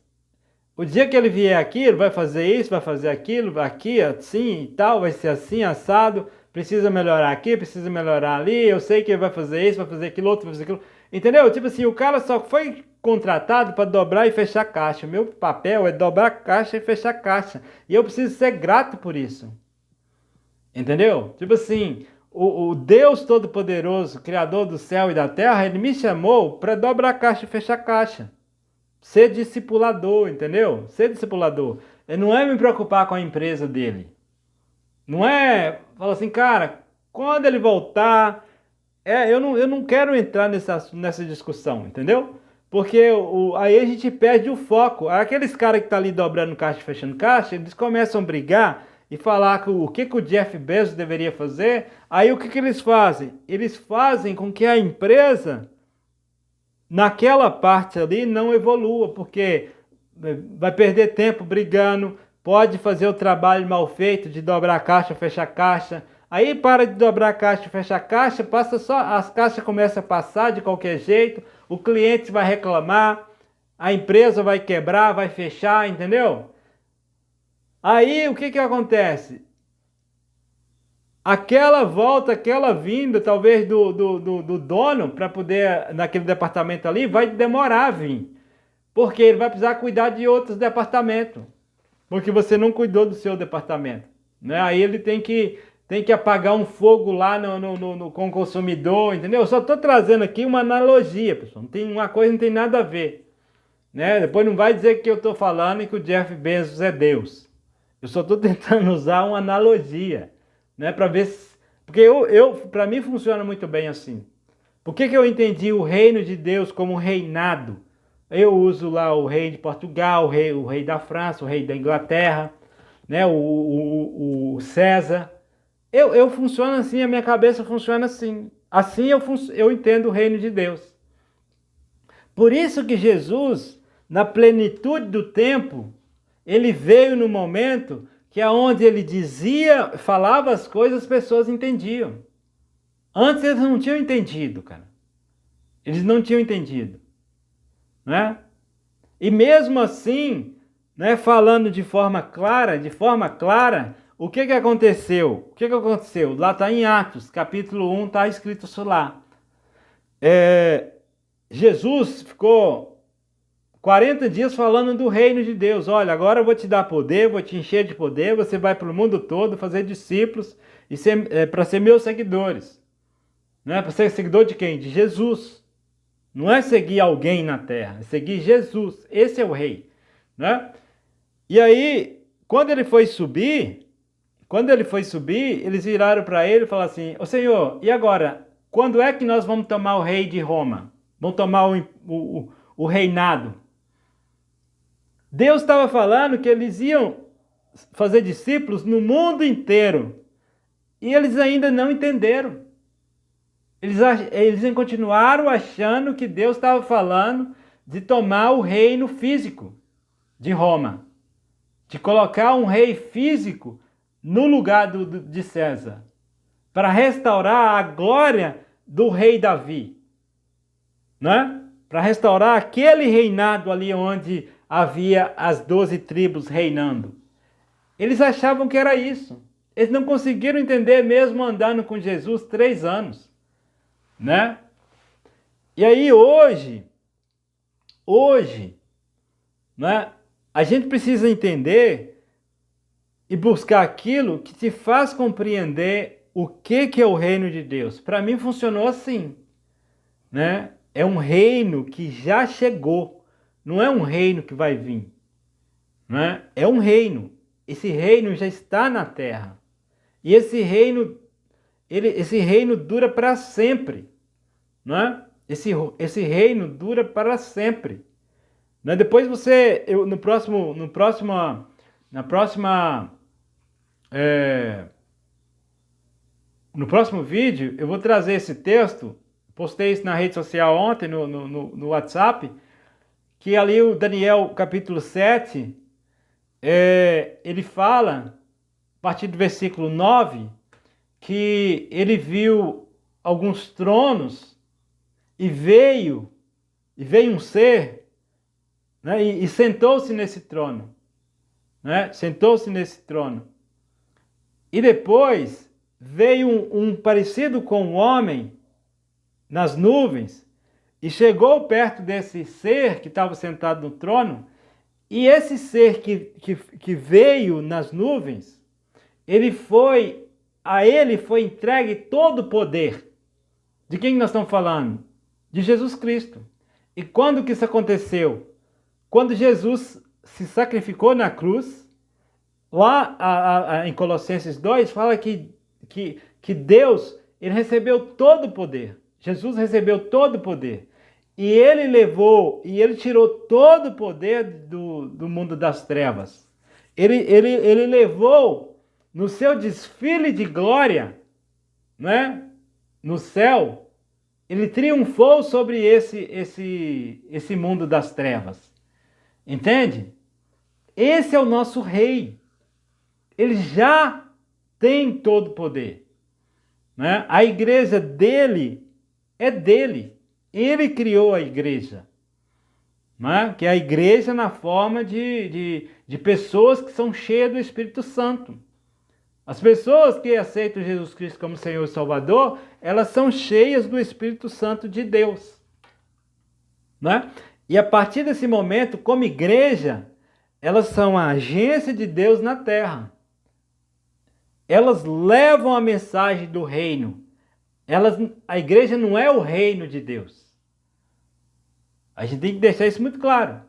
o dia que ele vier aqui, ele vai fazer isso, vai fazer aquilo, aqui, assim e tal, vai ser assim, assado, precisa melhorar aqui, precisa melhorar ali, eu sei que ele vai fazer isso, vai fazer aquilo outro, vai fazer aquilo. Entendeu? Tipo assim, o cara só foi contratado para dobrar e fechar a caixa. O meu papel é dobrar a caixa e fechar a caixa. E eu preciso ser grato por isso. Entendeu? Tipo assim, o Deus Todo-Poderoso, Criador do céu e da terra, ele me chamou para dobrar a caixa e fechar a caixa. Ser discipulador, entendeu? Ser discipulador. Não é me preocupar com a empresa dele. Não é falar assim, cara, quando ele voltar... eu não quero entrar nessa discussão, entendeu? Porque aí a gente perde o foco. Aqueles caras que estão ali dobrando caixa e fechando caixa, eles começam a brigar e falar o que o Jeff Bezos deveria fazer, aí o que eles fazem? Eles fazem com que a empresa, naquela parte ali, não evolua, porque vai perder tempo brigando, pode fazer o trabalho mal feito de dobrar a caixa, fechar a caixa. Aí para de dobrar a caixa, fechar a caixa, passa só, as caixas começam a passar de qualquer jeito, o cliente vai reclamar, a empresa vai quebrar, vai fechar, entendeu? Aí o que acontece? Aquela volta, aquela vinda, talvez do dono, para poder, naquele departamento ali, vai demorar a vir. Porque ele vai precisar cuidar de outros departamentos. Porque você não cuidou do seu departamento. Né? Aí ele tem que apagar um fogo lá com o consumidor, entendeu? Eu só estou trazendo aqui uma analogia, pessoal. Uma coisa não tem nada a ver. Né? Depois não vai dizer que eu estou falando que o Jeff Bezos é Deus. Eu só estou tentando usar uma analogia, né? Para ver se... Porque para mim funciona muito bem assim. Por que eu entendi o reino de Deus como reinado? Eu uso lá o rei de Portugal, o rei da França, o rei da Inglaterra, né? o César. Eu funciono assim, a minha cabeça funciona assim. Assim eu entendo o reino de Deus. Por isso que Jesus, na plenitude do tempo, ele veio no momento que aonde ele dizia, falava as coisas, as pessoas entendiam. Antes eles não tinham entendido, cara. Eles não tinham entendido. Né? E mesmo assim, né, falando de forma clara, o que aconteceu? O que aconteceu? Lá está em Atos, capítulo 1, está escrito isso lá. Jesus ficou 40 dias falando do reino de Deus. Olha, agora eu vou te dar poder, vou te encher de poder, você vai para o mundo todo fazer discípulos e para ser meus seguidores. Não é para ser seguidor de quem? De Jesus. Não é seguir alguém na terra, é seguir Jesus. Esse é o rei. Né? E aí, quando ele foi subir, eles viraram para ele e falaram assim: ô Senhor, e agora? Quando é que nós vamos tomar o rei de Roma? Vamos tomar o reinado? Deus estava falando que eles iam fazer discípulos no mundo inteiro. E eles ainda não entenderam. Eles continuaram achando que Deus estava falando de tomar o reino físico de Roma. De colocar um rei físico no lugar de César. Para restaurar a glória do rei Davi. Né? Para restaurar aquele reinado ali onde havia as 12 tribos reinando. Eles achavam que era isso. Eles não conseguiram entender mesmo andando com Jesus 3 anos. Né? E aí hoje, né, a gente precisa entender e buscar aquilo que te faz compreender o que é o reino de Deus. Para mim funcionou assim. Né? É um reino que já chegou. Não é um reino que vai vir. Né? É um reino. Esse reino já está na terra. E esse reino dura para sempre. Né? Esse reino dura para sempre. Né? Depois no próximo vídeo, eu vou trazer esse texto. Postei isso na rede social ontem, no WhatsApp, que ali o Daniel capítulo 7, ele fala, a partir do versículo 9, que ele viu alguns tronos e veio um ser, né, e sentou-se nesse trono. Né, sentou-se nesse trono. E depois veio um parecido com um homem nas nuvens e chegou perto desse ser que estava sentado no trono. E esse ser que veio nas nuvens, a ele foi entregue todo o poder. De quem nós estamos falando? De Jesus Cristo. E quando que isso aconteceu? Quando Jesus se sacrificou na cruz, lá em Colossenses 2, fala que Deus, ele recebeu todo o poder. Jesus recebeu todo o poder. E ele tirou todo o poder do mundo das trevas. Ele levou no seu desfile de glória, né, no céu, ele triunfou sobre esse mundo das trevas. Entende? Esse é o nosso rei. Ele já tem todo o poder, né? A igreja dele é dele. Ele criou a igreja, né? Que é a igreja na forma de pessoas que são cheias do Espírito Santo. As pessoas que aceitam Jesus Cristo como Senhor e Salvador, elas são cheias do Espírito Santo de Deus, né? E a partir desse momento, como igreja, elas são a agência de Deus na terra. Elas levam a mensagem do reino. A igreja não é o reino de Deus. A gente tem que deixar isso muito claro.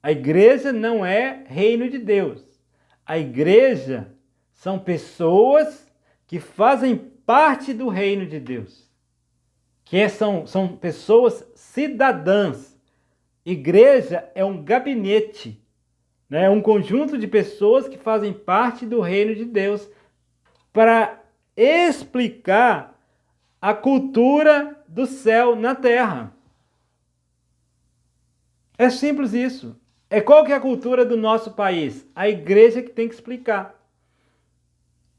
A igreja não é reino de Deus. A igreja são pessoas que fazem parte do reino de Deus. São pessoas cidadãs. Igreja é um gabinete, né? É um conjunto de pessoas que fazem parte do reino de Deus para explicar a cultura do céu na terra. É simples isso. Qual que é a cultura do nosso país? A igreja que tem que explicar,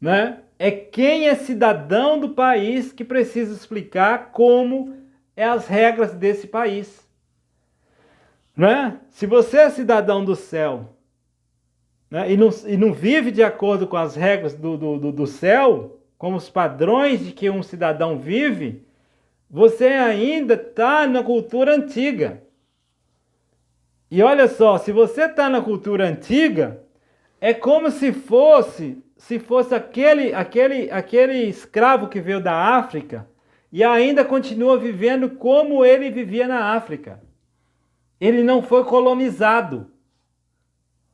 né? É quem é cidadão do país que precisa explicar como é as regras desse país, né? Se você é cidadão do céu, né, e não vive de acordo com as regras do céu, como os padrões de que um cidadão vive, você ainda está na cultura antiga. E olha só, se você está na cultura antiga, é como se fosse aquele escravo que veio da África e ainda continua vivendo como ele vivia na África. Ele não foi colonizado,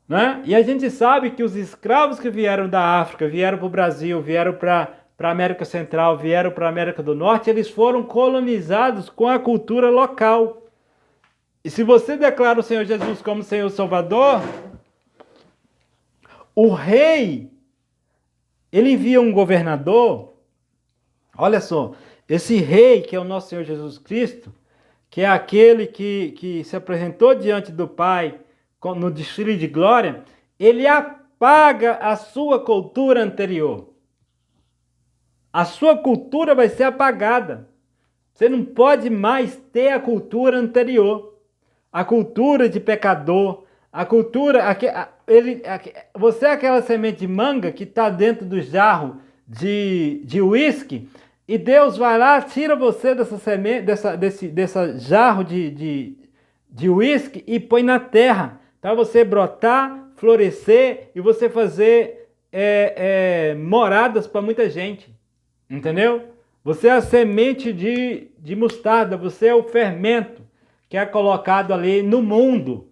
né? E a gente sabe que os escravos que vieram da África, vieram para o Brasil, vieram para a América Central, vieram para a América do Norte, eles foram colonizados com a cultura local. E se você declara o Senhor Jesus como Senhor Salvador, o rei, ele envia um governador. Olha só, esse rei que é o nosso Senhor Jesus Cristo, que é aquele que se apresentou diante do Pai no desfile de glória, ele apaga a sua cultura anterior. A sua cultura vai ser apagada. Você não pode mais ter a cultura anterior. A cultura de pecador, a cultura... você é aquela semente de manga que está dentro do jarro de uísque, e Deus vai lá, tira você dessa semente, dessa jarro de uísque e põe na terra, para você brotar, florescer e você fazer moradas para muita gente. Entendeu? Você é a semente de mostarda, você é o fermento que é colocado ali no mundo.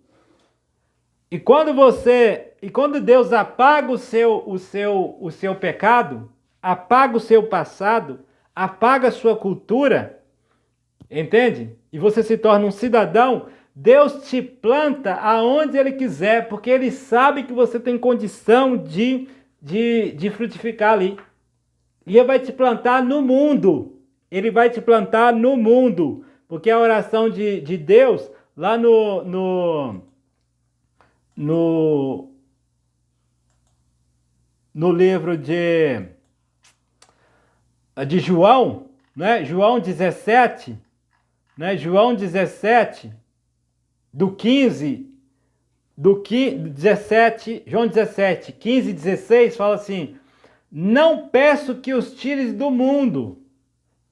E quando Deus apaga o seu pecado, apaga o seu passado, apaga a sua cultura, entende? E você se torna um cidadão, Deus te planta aonde Ele quiser, porque Ele sabe que você tem condição de frutificar ali. E Ele vai te plantar no mundo. Ele vai te plantar no mundo. Porque a oração de Deus, lá no livro de João, né? João 17, né? João 17, João 17, 15 e 16, fala assim: não peço que os tires do mundo,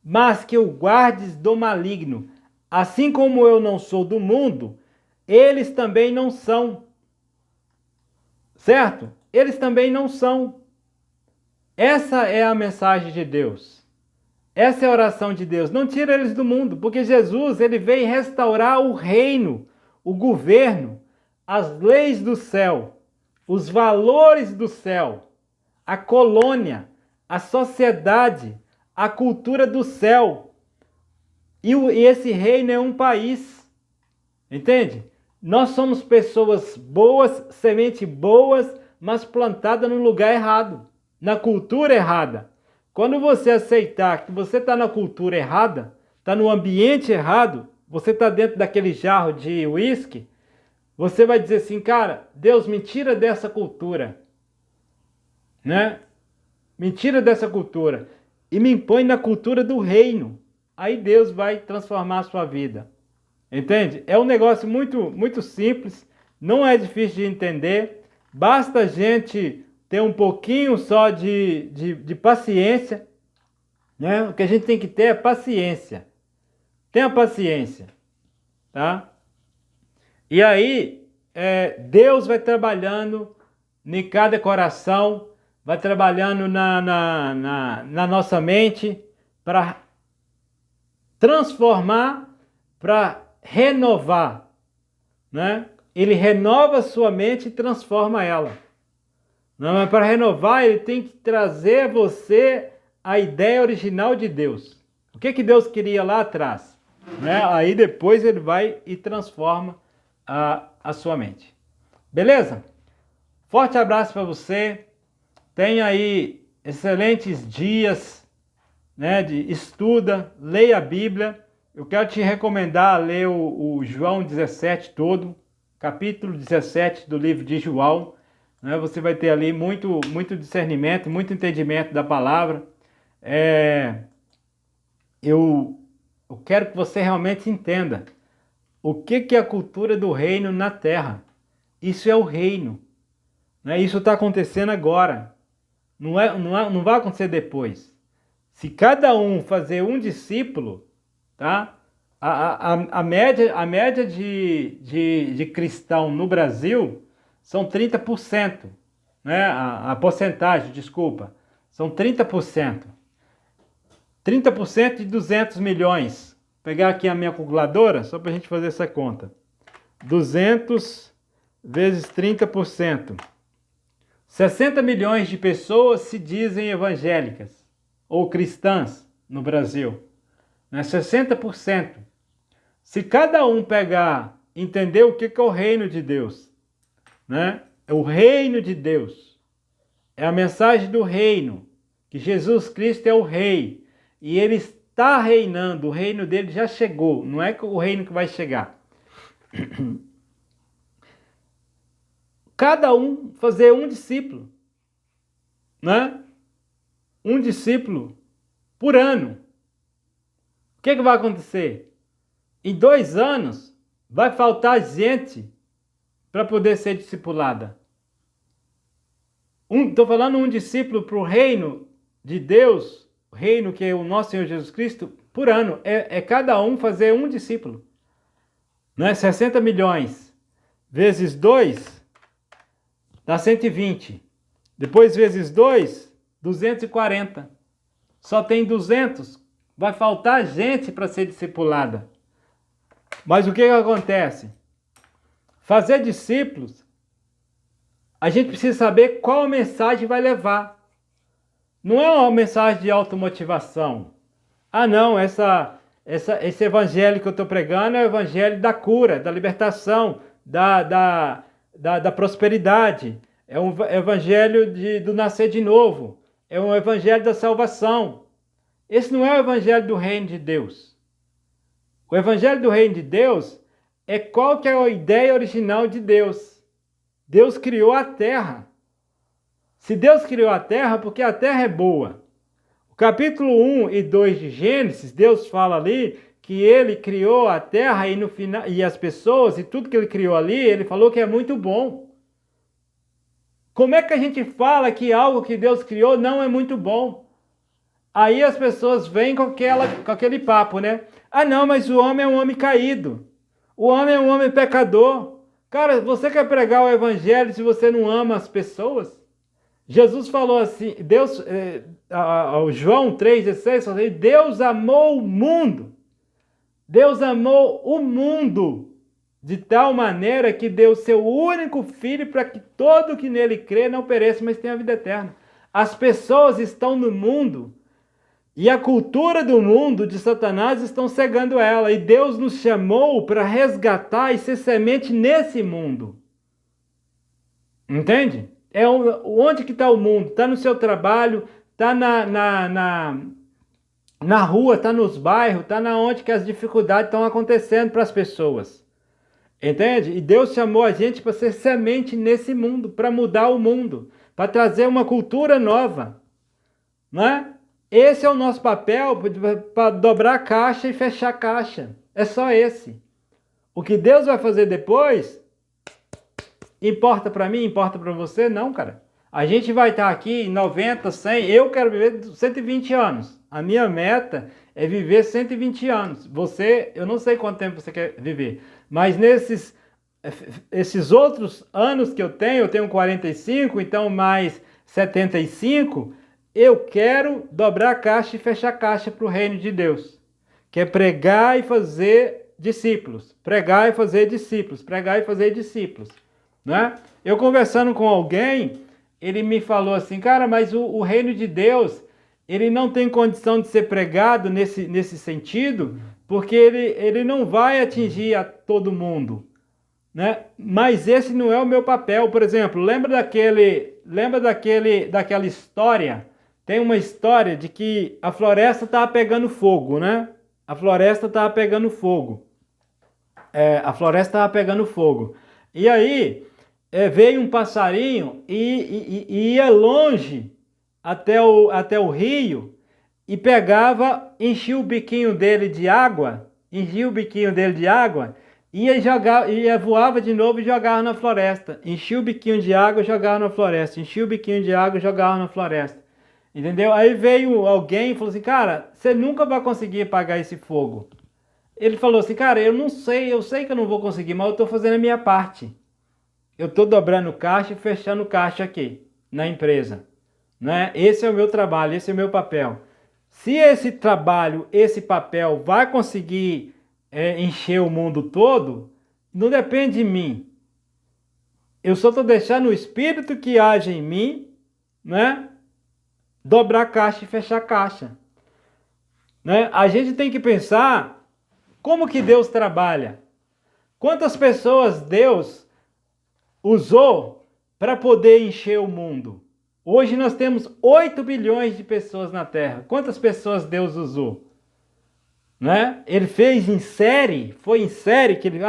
mas que o guardes do maligno. Assim como eu não sou do mundo, eles também não são. Certo? Eles também não são. Essa é a mensagem de Deus. Essa é a oração de Deus. Não tira eles do mundo, porque Jesus, ele veio restaurar o reino, o governo, as leis do céu, os valores do céu, a colônia, a sociedade, a cultura do céu. E esse reino é um país. Entende? Nós somos pessoas boas, semente boas, mas plantada no lugar errado. na cultura errada. Quando você aceitar que você está na cultura errada, está no ambiente errado, você está dentro daquele jarro de uísque, você vai dizer assim, cara, Deus, me tira dessa cultura, né? Me tira dessa cultura e me impõe na cultura do reino. Aí Deus vai transformar a sua vida. Entende? É um negócio muito, muito simples, não é difícil de entender, basta a gente ter um pouquinho só de paciência, né? O que a gente tem que ter é paciência. Tenha paciência, tá? E aí, Deus vai trabalhando em cada coração, vai trabalhando na nossa mente para transformar, para renovar, né? Ele renova a sua mente e transforma ela. Não, mas para renovar, ele tem que trazer a você a ideia original de Deus. O que Deus queria lá atrás, né? Aí depois ele vai e transforma a sua mente. Beleza? Forte abraço para você. Tenha aí excelentes dias, né? Estuda, leia a Bíblia. Eu quero te recomendar ler o João 17 todo, capítulo 17 do livro de João. Né? Você vai ter ali muito, muito discernimento, muito entendimento da palavra. Eu quero que você realmente entenda o que é a cultura do reino na terra. Isso é o reino. Né? Isso está acontecendo agora. Não vai acontecer depois. Se cada um fazer um discípulo, tá? A média de cristão no Brasil são 30%. Né? A porcentagem, desculpa, são 30%. 30% de 200 milhões. Vou pegar aqui a minha calculadora, só para a gente fazer essa conta. 200 vezes 30%. 60 milhões de pessoas se dizem evangélicas ou cristãs no Brasil. Né? 60%. Se cada um pegar, entender o que é o reino de Deus, né? É o reino de Deus. É a mensagem do reino, que Jesus Cristo é o rei. E ele está reinando, o reino dele já chegou, não é o reino que vai chegar. Cada um fazer um discípulo, né? Um discípulo por ano. O que vai acontecer? Em 2 anos, vai faltar gente para poder ser discipulada. Estou falando um discípulo para o reino de Deus, o reino que é o nosso Senhor Jesus Cristo, por ano. É cada um fazer um discípulo. Né? 60 milhões vezes 2 dá 120. Depois vezes 2, 240. Só tem 200. Vai faltar gente para ser discipulada. Mas o que acontece? Fazer discípulos, a gente precisa saber qual mensagem vai levar. Não é uma mensagem de automotivação. Ah, não, esse evangelho que eu estou pregando é o evangelho da cura, da libertação, da prosperidade. É um evangelho do nascer de novo. É um evangelho da salvação. Esse não é o evangelho do reino de Deus. O evangelho do reino de Deus é qual que é a ideia original de Deus. Deus criou a terra. Se Deus criou a terra, porque a terra é boa. O capítulo 1 e 2 de Gênesis, Deus fala ali que ele criou a terra e, no final, e as pessoas e tudo que ele criou ali, ele falou que é muito bom. Como é que a gente fala que algo que Deus criou não é muito bom? Aí as pessoas vêm com aquele papo, né? Ah, não, mas o homem é um homem caído. O homem é um homem pecador. Cara, você quer pregar o evangelho se você não ama as pessoas? Jesus falou assim, João 3,16, falou assim, Deus amou o mundo. Deus amou o mundo de tal maneira que deu seu único filho para que todo que nele crê não pereça, mas tenha vida eterna. As pessoas estão no mundo e a cultura do mundo de Satanás estão cegando ela. E Deus nos chamou para resgatar e ser semente nesse mundo. Entende? Onde que está o mundo? Está no seu trabalho, está na rua, está nos bairros, está na onde que as dificuldades estão acontecendo para as pessoas. Entende? E Deus chamou a gente para ser semente nesse mundo, para mudar o mundo, para trazer uma cultura nova, não é? Esse é o nosso papel, para dobrar a caixa e fechar a caixa. É só esse. O que Deus vai fazer depois, importa para mim, importa para você? Não, cara. A gente vai estar aqui em 90, 100, eu quero viver 120 anos. A minha meta é viver 120 anos. Você, eu não sei quanto tempo você quer viver, mas esses outros anos que eu tenho 45, então mais 75, eu quero dobrar a caixa e fechar a caixa para o reino de Deus. Que é pregar e fazer discípulos. Pregar e fazer discípulos. Pregar e fazer discípulos. Né? Eu conversando com alguém, ele me falou assim, cara, mas o reino de Deus, ele não tem condição de ser pregado nesse sentido, porque ele não vai atingir a todo mundo. Né? Mas esse não é o meu papel. Por exemplo, lembra daquela história? Tem uma história de que a floresta estava pegando fogo, né? A floresta estava pegando fogo. A floresta estava pegando fogo. E aí veio um passarinho e ia longe até o rio e pegava, enchia o biquinho dele de água, voava de novo e jogava na floresta. Enchia o biquinho de água e jogava na floresta. Enchia o biquinho de água e jogava na floresta. Entendeu? Aí veio alguém e falou assim, cara, você nunca vai conseguir apagar esse fogo. Ele falou assim, cara, eu sei que eu não vou conseguir, mas eu estou fazendo a minha parte. Eu estou dobrando caixa e fechando caixa aqui, na empresa. Né? Esse é o meu trabalho, esse é o meu papel. Se esse trabalho, esse papel vai conseguir encher o mundo todo, não depende de mim. Eu só estou deixando o Espírito que age em mim, né? Dobrar caixa e fechar caixa. Né? A gente tem que pensar como que Deus trabalha. Quantas pessoas Deus usou para poder encher o mundo? Hoje nós temos 8 bilhões de pessoas na Terra. Quantas pessoas Deus usou? Né? Ele fez em série, foi em série que ele,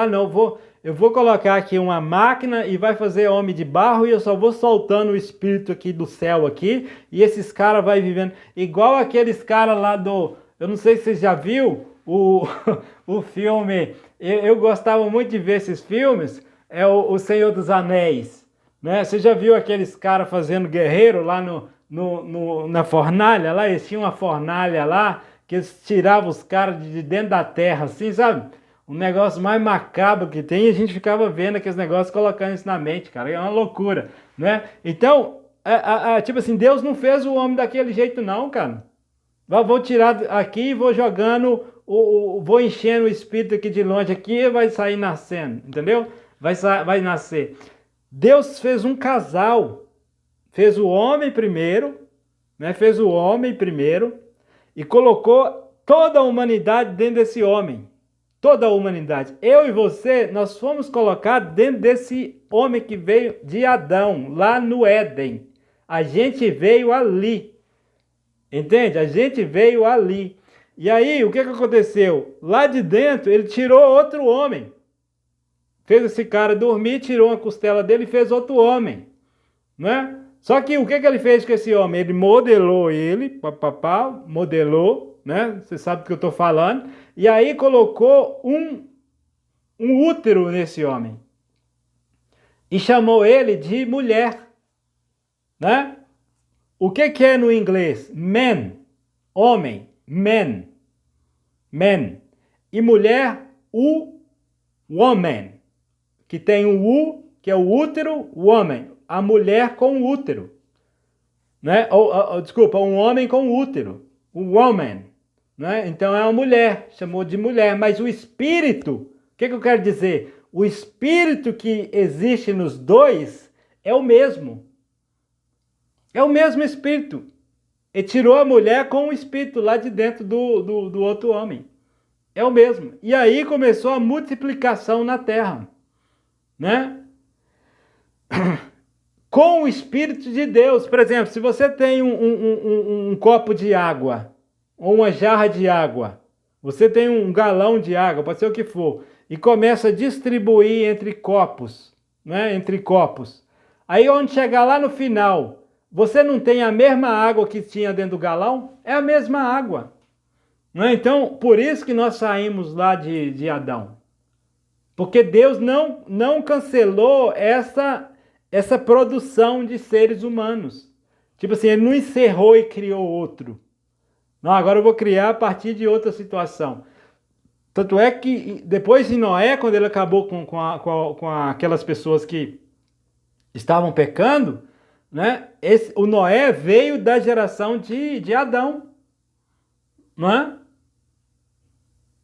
eu vou colocar aqui uma máquina e vai fazer homem de barro e eu só vou soltando o espírito aqui do céu aqui e esses caras vai vivendo igual aqueles caras lá eu não sei se você já viu o filme, eu gostava muito de ver esses filmes, é o Senhor dos Anéis, né? Você já viu aqueles caras fazendo guerreiro lá na fornalha lá, eles tinham uma fornalha lá que eles tiravam os caras de dentro da terra, assim, sabe? Um negócio mais macabro que tem, e a gente ficava vendo aqueles negócios, colocando isso na mente, cara, é uma loucura, né? Então, tipo assim, Deus não fez o homem daquele jeito não, cara. Vou tirar aqui e vou jogando, vou enchendo o espírito aqui de longe aqui e vai sair nascendo, entendeu? Vai nascer. Deus fez um casal, fez o homem primeiro, né? Fez o homem primeiro, e colocou toda a humanidade dentro desse homem. Toda a humanidade. Eu e você, nós fomos colocados dentro desse homem que veio de Adão, lá no Éden. A gente veio ali. Entende? A gente veio ali. E aí, o que aconteceu? Lá de dentro, ele tirou outro homem. Fez esse cara dormir, tirou uma costela dele e fez outro homem. Né? Só que o que ele fez com esse homem? Ele modelou ele, modelou, né? Você sabe do que eu estou falando. E aí colocou um útero nesse homem. E chamou ele de mulher. Né? O que é no inglês? Man, homem, man. E mulher, woman. Que tem o que é o útero, woman. A mulher com útero, né? Desculpa, um homem com útero, um woman, né? Então é uma mulher, chamou de mulher, mas o espírito, o que eu quero dizer? O espírito que existe nos dois é o mesmo espírito. Ele tirou a mulher com o espírito lá de dentro do outro homem, é o mesmo. E aí começou a multiplicação na terra, né? com o Espírito de Deus. Por exemplo, se você tem um copo de água, ou uma jarra de água, você tem um galão de água, pode ser o que for, e começa a distribuir entre copos, né? Entre copos. Aí onde chegar lá no final, você não tem a mesma água que tinha dentro do galão? É a mesma água. Né? Então, por isso que nós saímos lá de Adão. Porque Deus não cancelou essa produção de seres humanos. Tipo assim, ele não encerrou e criou outro. Não, agora eu vou criar a partir de outra situação. Tanto é que depois de Noé, quando ele acabou com aquelas pessoas que estavam pecando, né? O Noé veio da geração de Adão. Não é?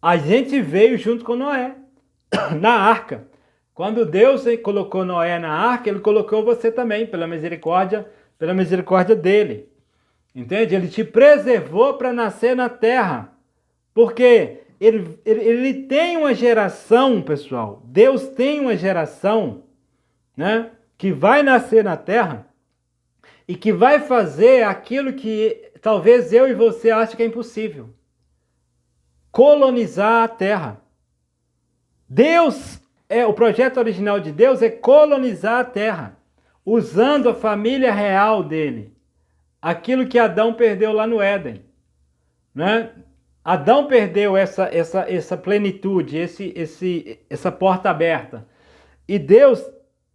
A gente veio junto com Noé, na arca. Quando Deus colocou Noé na arca, ele colocou você também, pela misericórdia dele. Entende? Ele te preservou para nascer na terra. Porque ele tem uma geração, pessoal. Deus tem uma geração, né, que vai nascer na terra e que vai fazer aquilo que talvez eu e você achem que é impossível. Colonizar a terra. O projeto original de Deus é colonizar a terra, usando a família real dele. Aquilo que Adão perdeu lá no Éden, né? Adão perdeu essa plenitude, essa porta aberta. E Deus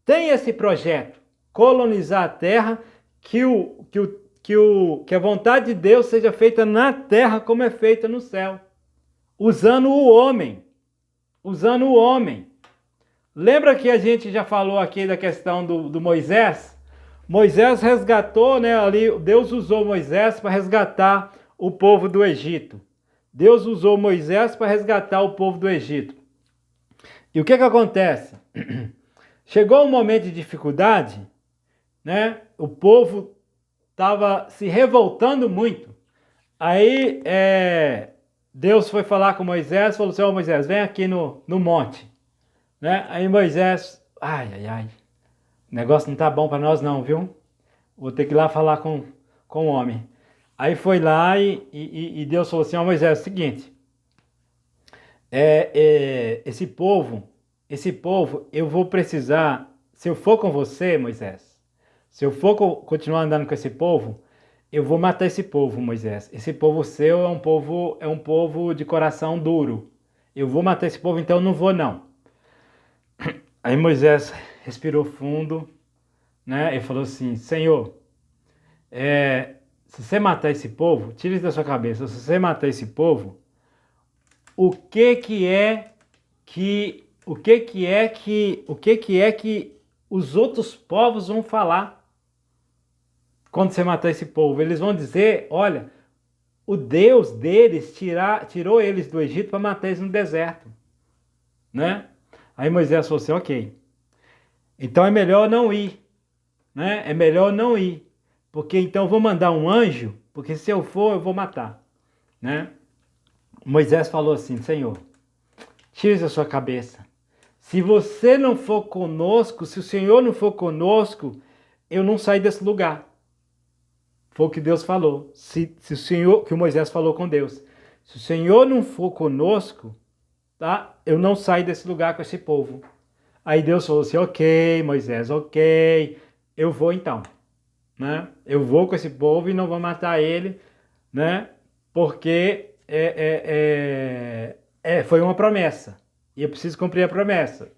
tem esse projeto, colonizar a terra, que a vontade de Deus seja feita na terra como é feita no céu. Usando o homem. Lembra que a gente já falou aqui da questão do Moisés? Moisés resgatou, né, ali, Deus usou Moisés para resgatar o povo do Egito. Deus usou Moisés para resgatar o povo do Egito. E o que acontece? Chegou um momento de dificuldade, né? O povo estava se revoltando muito. Aí Deus foi falar com Moisés, falou assim: Moisés, vem aqui no monte. Né? Aí Moisés, ai, o negócio não tá bom para nós não, viu? Vou ter que ir lá falar com o homem. Aí foi lá e Deus falou assim: Moisés, é o seguinte, esse povo, eu vou precisar, se eu for com você, Moisés, se eu for continuar andando com esse povo, eu vou matar esse povo, Moisés. Esse povo seu é um povo de coração duro. Eu vou matar esse povo, então eu não vou não. Aí Moisés respirou fundo, né? E falou assim: Senhor, se você matar esse povo, tire isso da sua cabeça. Se você matar esse povo, o que é que os outros povos vão falar quando você matar esse povo? Eles vão dizer: olha, o Deus deles tirou eles do Egito para matar eles no deserto, né? Aí Moisés falou assim: ok, então é melhor não ir, né? É melhor não ir, porque então eu vou mandar um anjo, porque se eu for eu vou matar, né? Moisés falou assim: Senhor, tire isso da sua cabeça. Se você não for conosco, se o Senhor não for conosco, eu não saio desse lugar. Foi o que Deus falou. Se o Senhor, que o Moisés falou com Deus, se o Senhor não for conosco, tá? Eu não saio desse lugar com esse povo. Aí Deus falou assim: ok, Moisés, ok, eu vou então, né? Eu vou com esse povo e não vou matar ele, né? Porque foi uma promessa e eu preciso cumprir a promessa,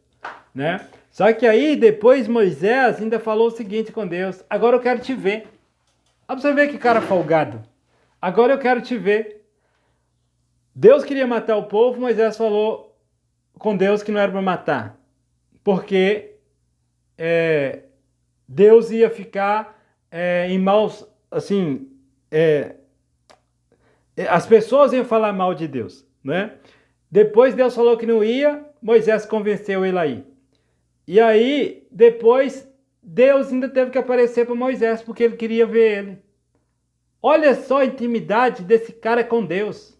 né? Só que aí depois Moisés ainda falou o seguinte com Deus: agora eu quero te ver. Olha pra você ver que cara folgado. Agora eu quero te ver. Deus queria matar o povo, Moisés falou com Deus que não era para matar. Porque Deus ia ficar em maus, assim, as pessoas iam falar mal de Deus, né? Depois Deus falou que não ia, Moisés convenceu ele aí. E aí, depois, Deus ainda teve que aparecer para Moisés, porque ele queria ver ele. Olha só a intimidade desse cara com Deus.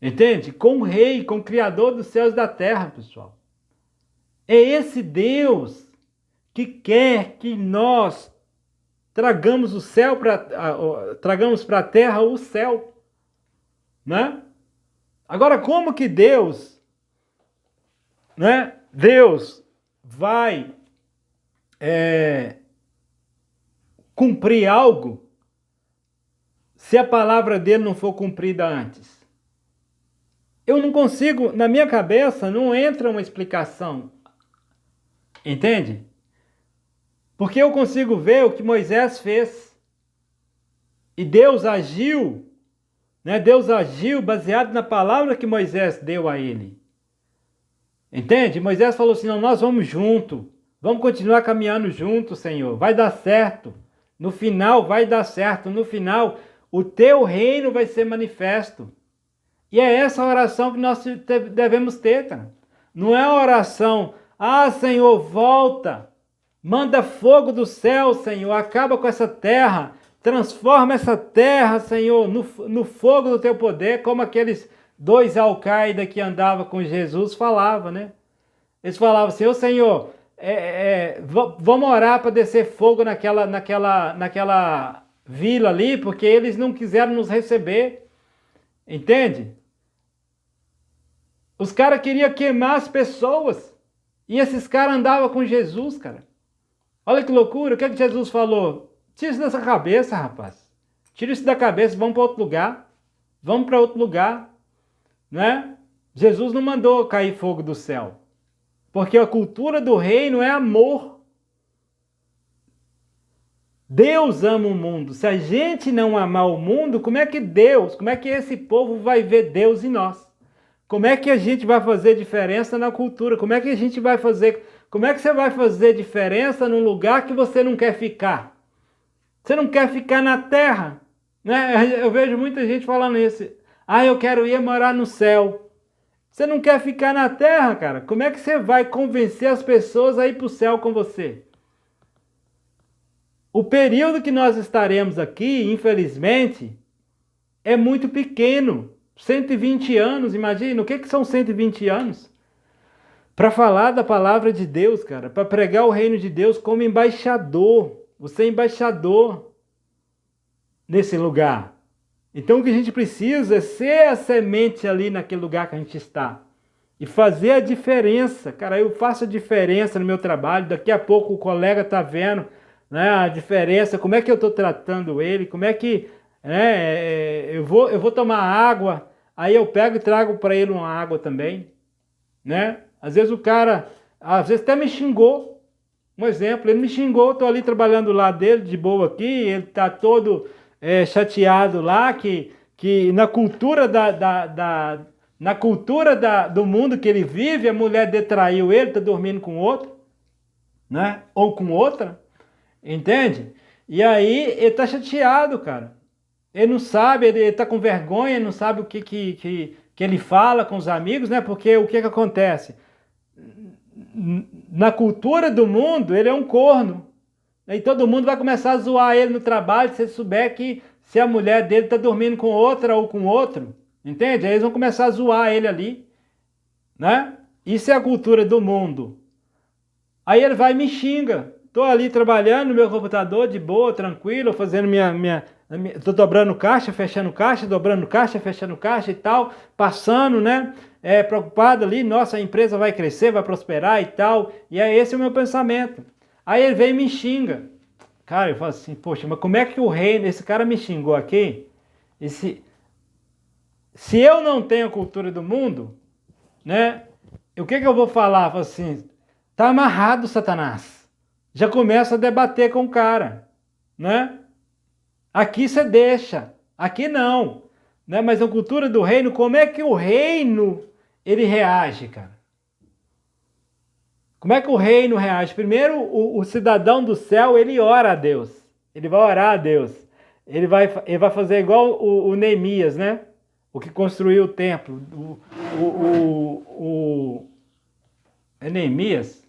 Entende? Com o rei, com o criador dos céus e da terra, pessoal. É esse Deus que quer que nós tragamos o céu tragamos para a terra o céu, né? Agora, como que Deus, né? Deus vai cumprir algo se a palavra dele não for cumprida antes? Eu não consigo, na minha cabeça, não entra uma explicação. Entende? Porque eu consigo ver o que Moisés fez. E Deus agiu, né? Deus agiu baseado na palavra que Moisés deu a ele. Entende? Moisés falou assim, não, nós vamos junto. Vamos continuar caminhando junto, Senhor. Vai dar certo. No final vai dar certo. No final, o teu reino vai ser manifesto. E é essa oração que nós devemos ter, cara. Não é a oração, Senhor, volta. Manda fogo do céu, Senhor. Acaba com essa terra. Transforma essa terra, Senhor, no fogo do teu poder, como aqueles dois Al-Qaeda que andavam com Jesus falavam, né? Eles falavam assim, ô Senhor, vamos orar para descer fogo naquela vila ali, porque eles não quiseram nos receber. Entende? Os caras queriam queimar as pessoas. E esses caras andavam com Jesus, cara. Olha que loucura, o que Jesus falou? Tira isso dessa cabeça, rapaz. Tira isso da cabeça, vamos para outro lugar. Vamos para outro lugar. Né? Jesus não mandou cair fogo do céu. Porque a cultura do reino é amor. Deus ama o mundo. Se a gente não amar o mundo, como é que esse povo vai ver Deus em nós? Como é que a gente vai fazer diferença na cultura? Como é que você vai fazer diferença num lugar que você não quer ficar? Você não quer ficar na terra, né? Eu vejo muita gente falando isso. Eu quero ir morar no céu. Você não quer ficar na terra, cara? Como é que você vai convencer as pessoas a ir para o céu com você? O período que nós estaremos aqui, infelizmente, é muito pequeno. 120 anos, imagina. O que são 120 anos? Para falar da palavra de Deus, cara. Para pregar o reino de Deus como embaixador. Você é embaixador nesse lugar. Então o que a gente precisa é ser a semente ali naquele lugar que a gente está. E fazer a diferença. Cara, eu faço a diferença no meu trabalho. Daqui a pouco o colega está vendo, né, a diferença. Como é que eu estou tratando ele. Como é que eu vou tomar água. Aí eu pego e trago para ele uma água também. Né? Às vezes o cara, até me xingou. Um exemplo, ele me xingou, estou ali trabalhando lá dele, de boa aqui, ele está todo chateado lá, que na cultura do mundo que ele vive, a mulher detraiu ele, está dormindo com outro, né? Ou com outra, entende? E aí ele está chateado, cara. Ele não sabe, ele está com vergonha, ele não sabe o que ele fala com os amigos, né? Porque o que acontece? Na cultura do mundo, ele é um corno. E todo mundo vai começar a zoar ele no trabalho se ele souber que se a mulher dele está dormindo com outra ou com outro. Entende? Aí eles vão começar a zoar ele ali. Né? Isso é a cultura do mundo. Aí ele vai e me xinga. Estou ali trabalhando no meu computador, de boa, tranquilo, fazendo estou dobrando caixa, fechando caixa, dobrando caixa, fechando caixa e tal, passando, né? Preocupado ali, nossa, a empresa vai crescer, vai prosperar e tal. E esse é o meu pensamento. Aí ele vem e me xinga. Cara, eu falo assim, poxa, mas como é que o reino, esse cara me xingou aqui? Se eu não tenho a cultura do mundo, né? O que eu vou falar? Eu falo assim, tá amarrado, Satanás. Já começa a debater com o cara, né? Aqui você deixa, aqui não, né? Mas a cultura do reino, como é que o reino ele reage, cara? Como é que o reino reage? Primeiro, o cidadão do céu, ele ora a Deus. Ele vai orar a Deus. Ele vai fazer igual o Neemias, né? O que construiu o templo. É Neemias?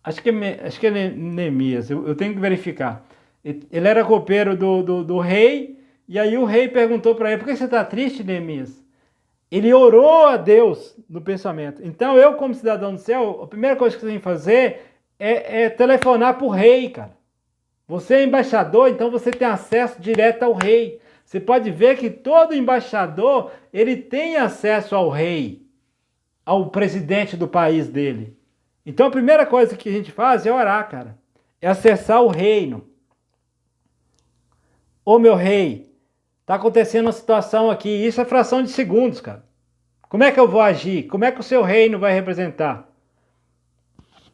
Acho que é Neemias, eu tenho que verificar. Ele era copeiro do rei, e aí o rei perguntou para ele, por que você está triste, Neemias? Ele orou a Deus no pensamento. Então eu, como cidadão do céu, a primeira coisa que você tem que fazer é telefonar para o rei, cara. Você é embaixador, então você tem acesso direto ao rei. Você pode ver que todo embaixador, ele tem acesso ao rei, ao presidente do país dele. Então a primeira coisa que a gente faz é orar, cara. É acessar o reino. Ô meu rei, tá acontecendo uma situação aqui, isso é fração de segundos, cara. Como é que eu vou agir? Como é que o seu reino vai representar?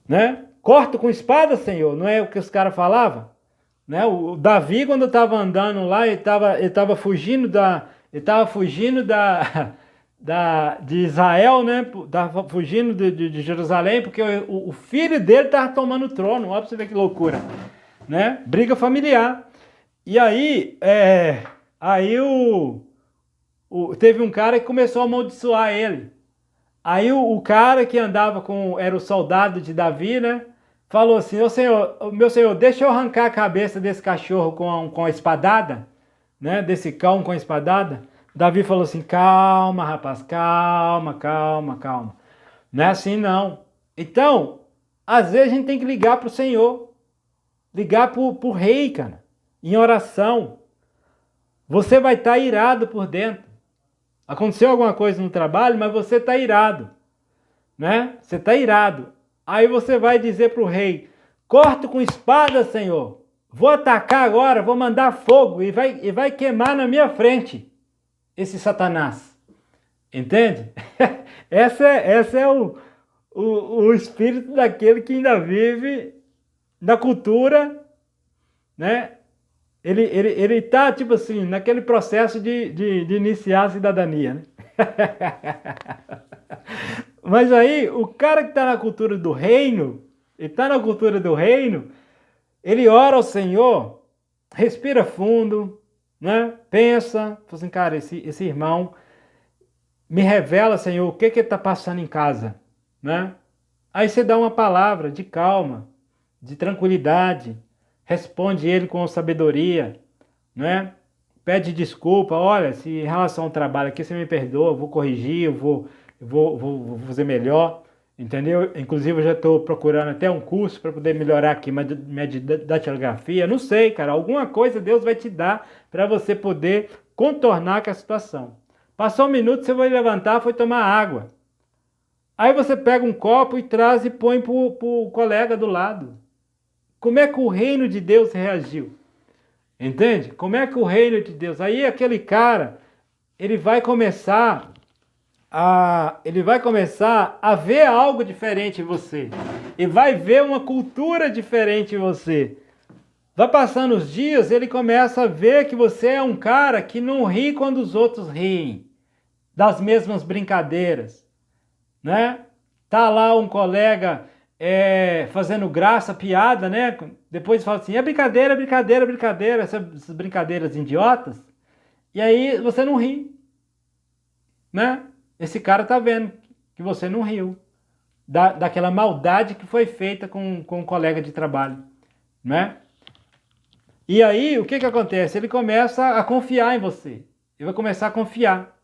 Né? Corto com espada, Senhor, não é o que os caras falavam? Né? O Davi, quando estava andando lá, ele estava fugindo de Israel, né? Estava fugindo de Jerusalém, porque o filho dele estava tomando o trono. Olha para você ver que loucura, né? Briga familiar. E aí, teve um cara que começou a amaldiçoar ele. Aí o cara que andava era o soldado de Davi, né? Falou assim, meu senhor, deixa eu arrancar a cabeça desse cachorro com a espadada, né? Desse cão com a espadada. Davi falou assim, calma, rapaz, calma, calma, calma. Não é assim, não. Então, às vezes a gente tem que ligar para o Senhor. Ligar para o rei, cara. Em oração. Você vai estar irado por dentro. Aconteceu alguma coisa no trabalho, mas você está irado. Né? Você está irado. Aí você vai dizer para o rei, corto com espada, Senhor. Vou atacar agora, vou mandar fogo e vai queimar na minha frente esse Satanás. Entende? Esse é o espírito daquele que ainda vive na cultura, né? Ele tá, tipo assim, naquele processo de iniciar a cidadania, né? Mas aí, o cara que está na cultura do reino, ele ora ao Senhor, respira fundo, né? Pensa, fala assim, cara, esse irmão me revela, Senhor, o que ele está passando em casa, né? Aí você dá uma palavra de calma, de tranquilidade, responde ele com sabedoria, né? Pede desculpa, olha, se em relação ao trabalho aqui você me perdoa, eu vou corrigir, eu vou fazer melhor, entendeu? Inclusive eu já estou procurando até um curso para poder melhorar aqui minha datilografia, não sei, cara, alguma coisa Deus vai te dar para você poder contornar com a situação. Passou um minuto, você vai levantar, foi tomar água. Aí você pega um copo e traz e põe para o colega do lado. Como é que o reino de Deus reagiu? Entende? Como é que o reino de Deus... Aí aquele cara, ele vai começar a ver algo diferente em você. E vai ver uma cultura diferente em você. Vai passando os dias, ele começa a ver que você é um cara que não ri quando os outros riem. Das mesmas brincadeiras. Né? Tá lá um colega fazendo graça, piada, né? Depois fala assim, é brincadeira, brincadeira, brincadeira, essas brincadeiras idiotas. E aí você não ri, né? Esse cara tá vendo que você não riu daquela maldade que foi feita com um colega de trabalho, né? E aí o que acontece? Ele começa a confiar em você. Ele vai começar a confiar.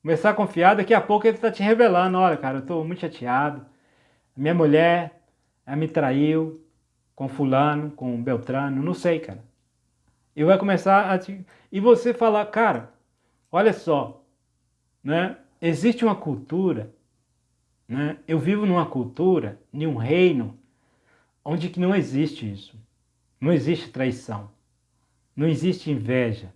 Começar a confiar, daqui a pouco ele está te revelando, olha, cara, eu estou muito chateado. Minha mulher, ela me traiu com fulano, com Beltrano, não sei, cara. E vai começar a te... E você falar, cara, olha só, né? Existe uma cultura, né? Eu vivo numa cultura, em um reino, onde que não existe isso. Não existe traição. Não existe inveja,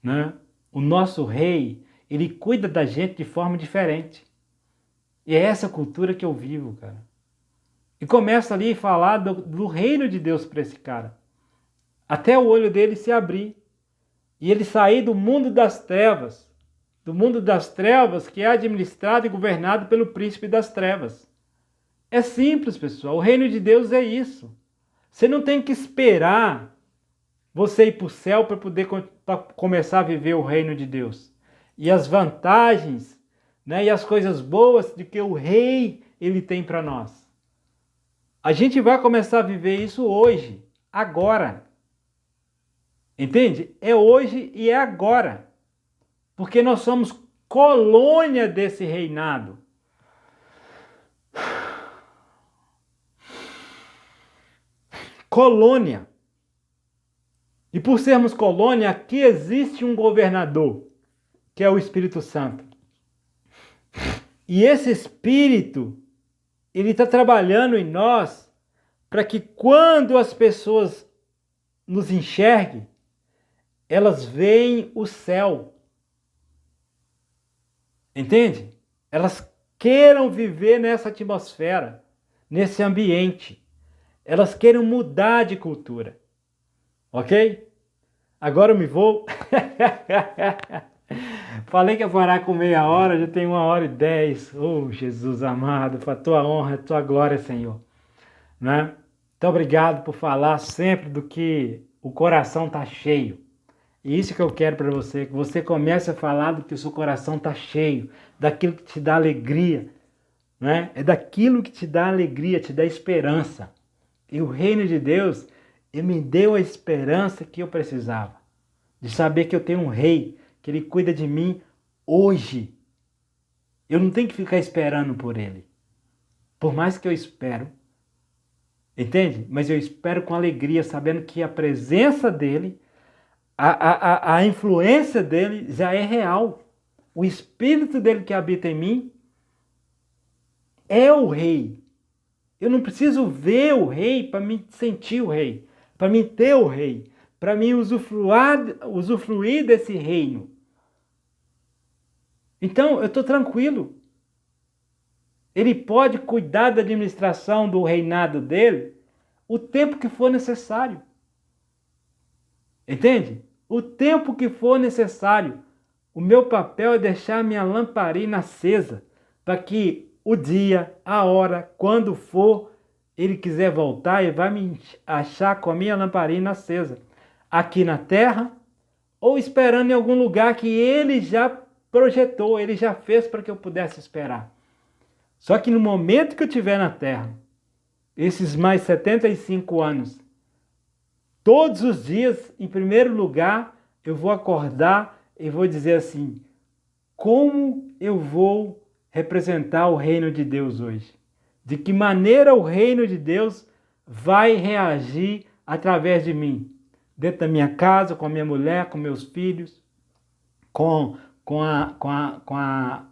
né? O nosso rei, ele cuida da gente de forma diferente. E é essa cultura que eu vivo, cara. E começa ali a falar do reino de Deus para esse cara. Até o olho dele se abrir. E ele sair do mundo das trevas. Do mundo das trevas que é administrado e governado pelo príncipe das trevas. É simples, pessoal. O reino de Deus é isso. Você não tem que esperar você ir para o céu para poder começar a viver o reino de Deus. E as vantagens, né, e as coisas boas de que o rei ele tem para nós. A gente vai começar a viver isso hoje, agora. Entende? É hoje e é agora. Porque nós somos colônia desse reinado. colônia. E por sermos colônia, aqui existe um governador, que é o Espírito Santo. E esse Espírito, ele está trabalhando em nós para que quando as pessoas nos enxerguem, elas veem o céu. Entende? Elas queiram viver nessa atmosfera, nesse ambiente. Elas querem mudar de cultura. Ok? Agora eu me vou. Falei que ia parar com meia hora, já tem 1h10. Oh, Jesus amado, para a tua honra, a tua glória, Senhor. Né? Muito obrigado por falar sempre do que o coração está cheio. E isso que eu quero para você, que você comece a falar do que o seu coração está cheio, daquilo que te dá alegria. Né? É daquilo que te dá alegria, te dá esperança. E o reino de Deus, ele me deu a esperança que eu precisava. De saber que eu tenho um rei, que ele cuida de mim hoje. Eu não tenho que ficar esperando por ele. Por mais que eu espero, entende? Mas eu espero com alegria, sabendo que a presença dele, a influência dele já é real. O espírito dele que habita em mim é o rei. Eu não preciso ver o rei para me sentir o rei, para me ter o rei, para me usufruir desse reino. Então, eu estou tranquilo. Ele pode cuidar da administração do reinado dele o tempo que for necessário. Entende? O tempo que for necessário. O meu papel é deixar a minha lamparina acesa, para que o dia, a hora, quando for, ele quiser voltar, ele vai me achar com a minha lamparina acesa. Aqui na terra, ou esperando em algum lugar que ele já projetou, ele já fez para que eu pudesse esperar. Só que no momento que eu estiver na terra, esses mais 75 anos, todos os dias, em primeiro lugar, eu vou acordar e vou dizer assim: como eu vou representar o reino de Deus hoje? De que maneira o reino de Deus vai reagir através de mim? Dentro da minha casa, com a minha mulher, com meus filhos, com a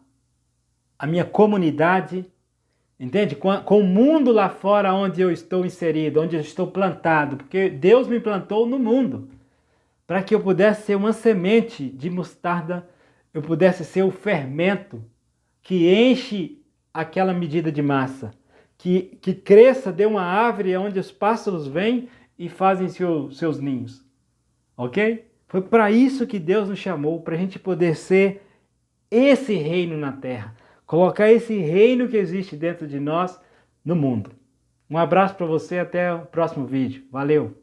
minha comunidade, entende? Com o mundo lá fora onde eu estou inserido, onde eu estou plantado, porque Deus me plantou no mundo, para que eu pudesse ser uma semente de mostarda, eu pudesse ser o fermento que enche aquela medida de massa, que cresça, dê uma árvore onde os pássaros vêm e fazem seus ninhos, ok? Foi para isso que Deus nos chamou, para a gente poder ser esse reino na terra, colocar esse reino que existe dentro de nós no mundo. Um abraço para você, até o próximo vídeo. Valeu!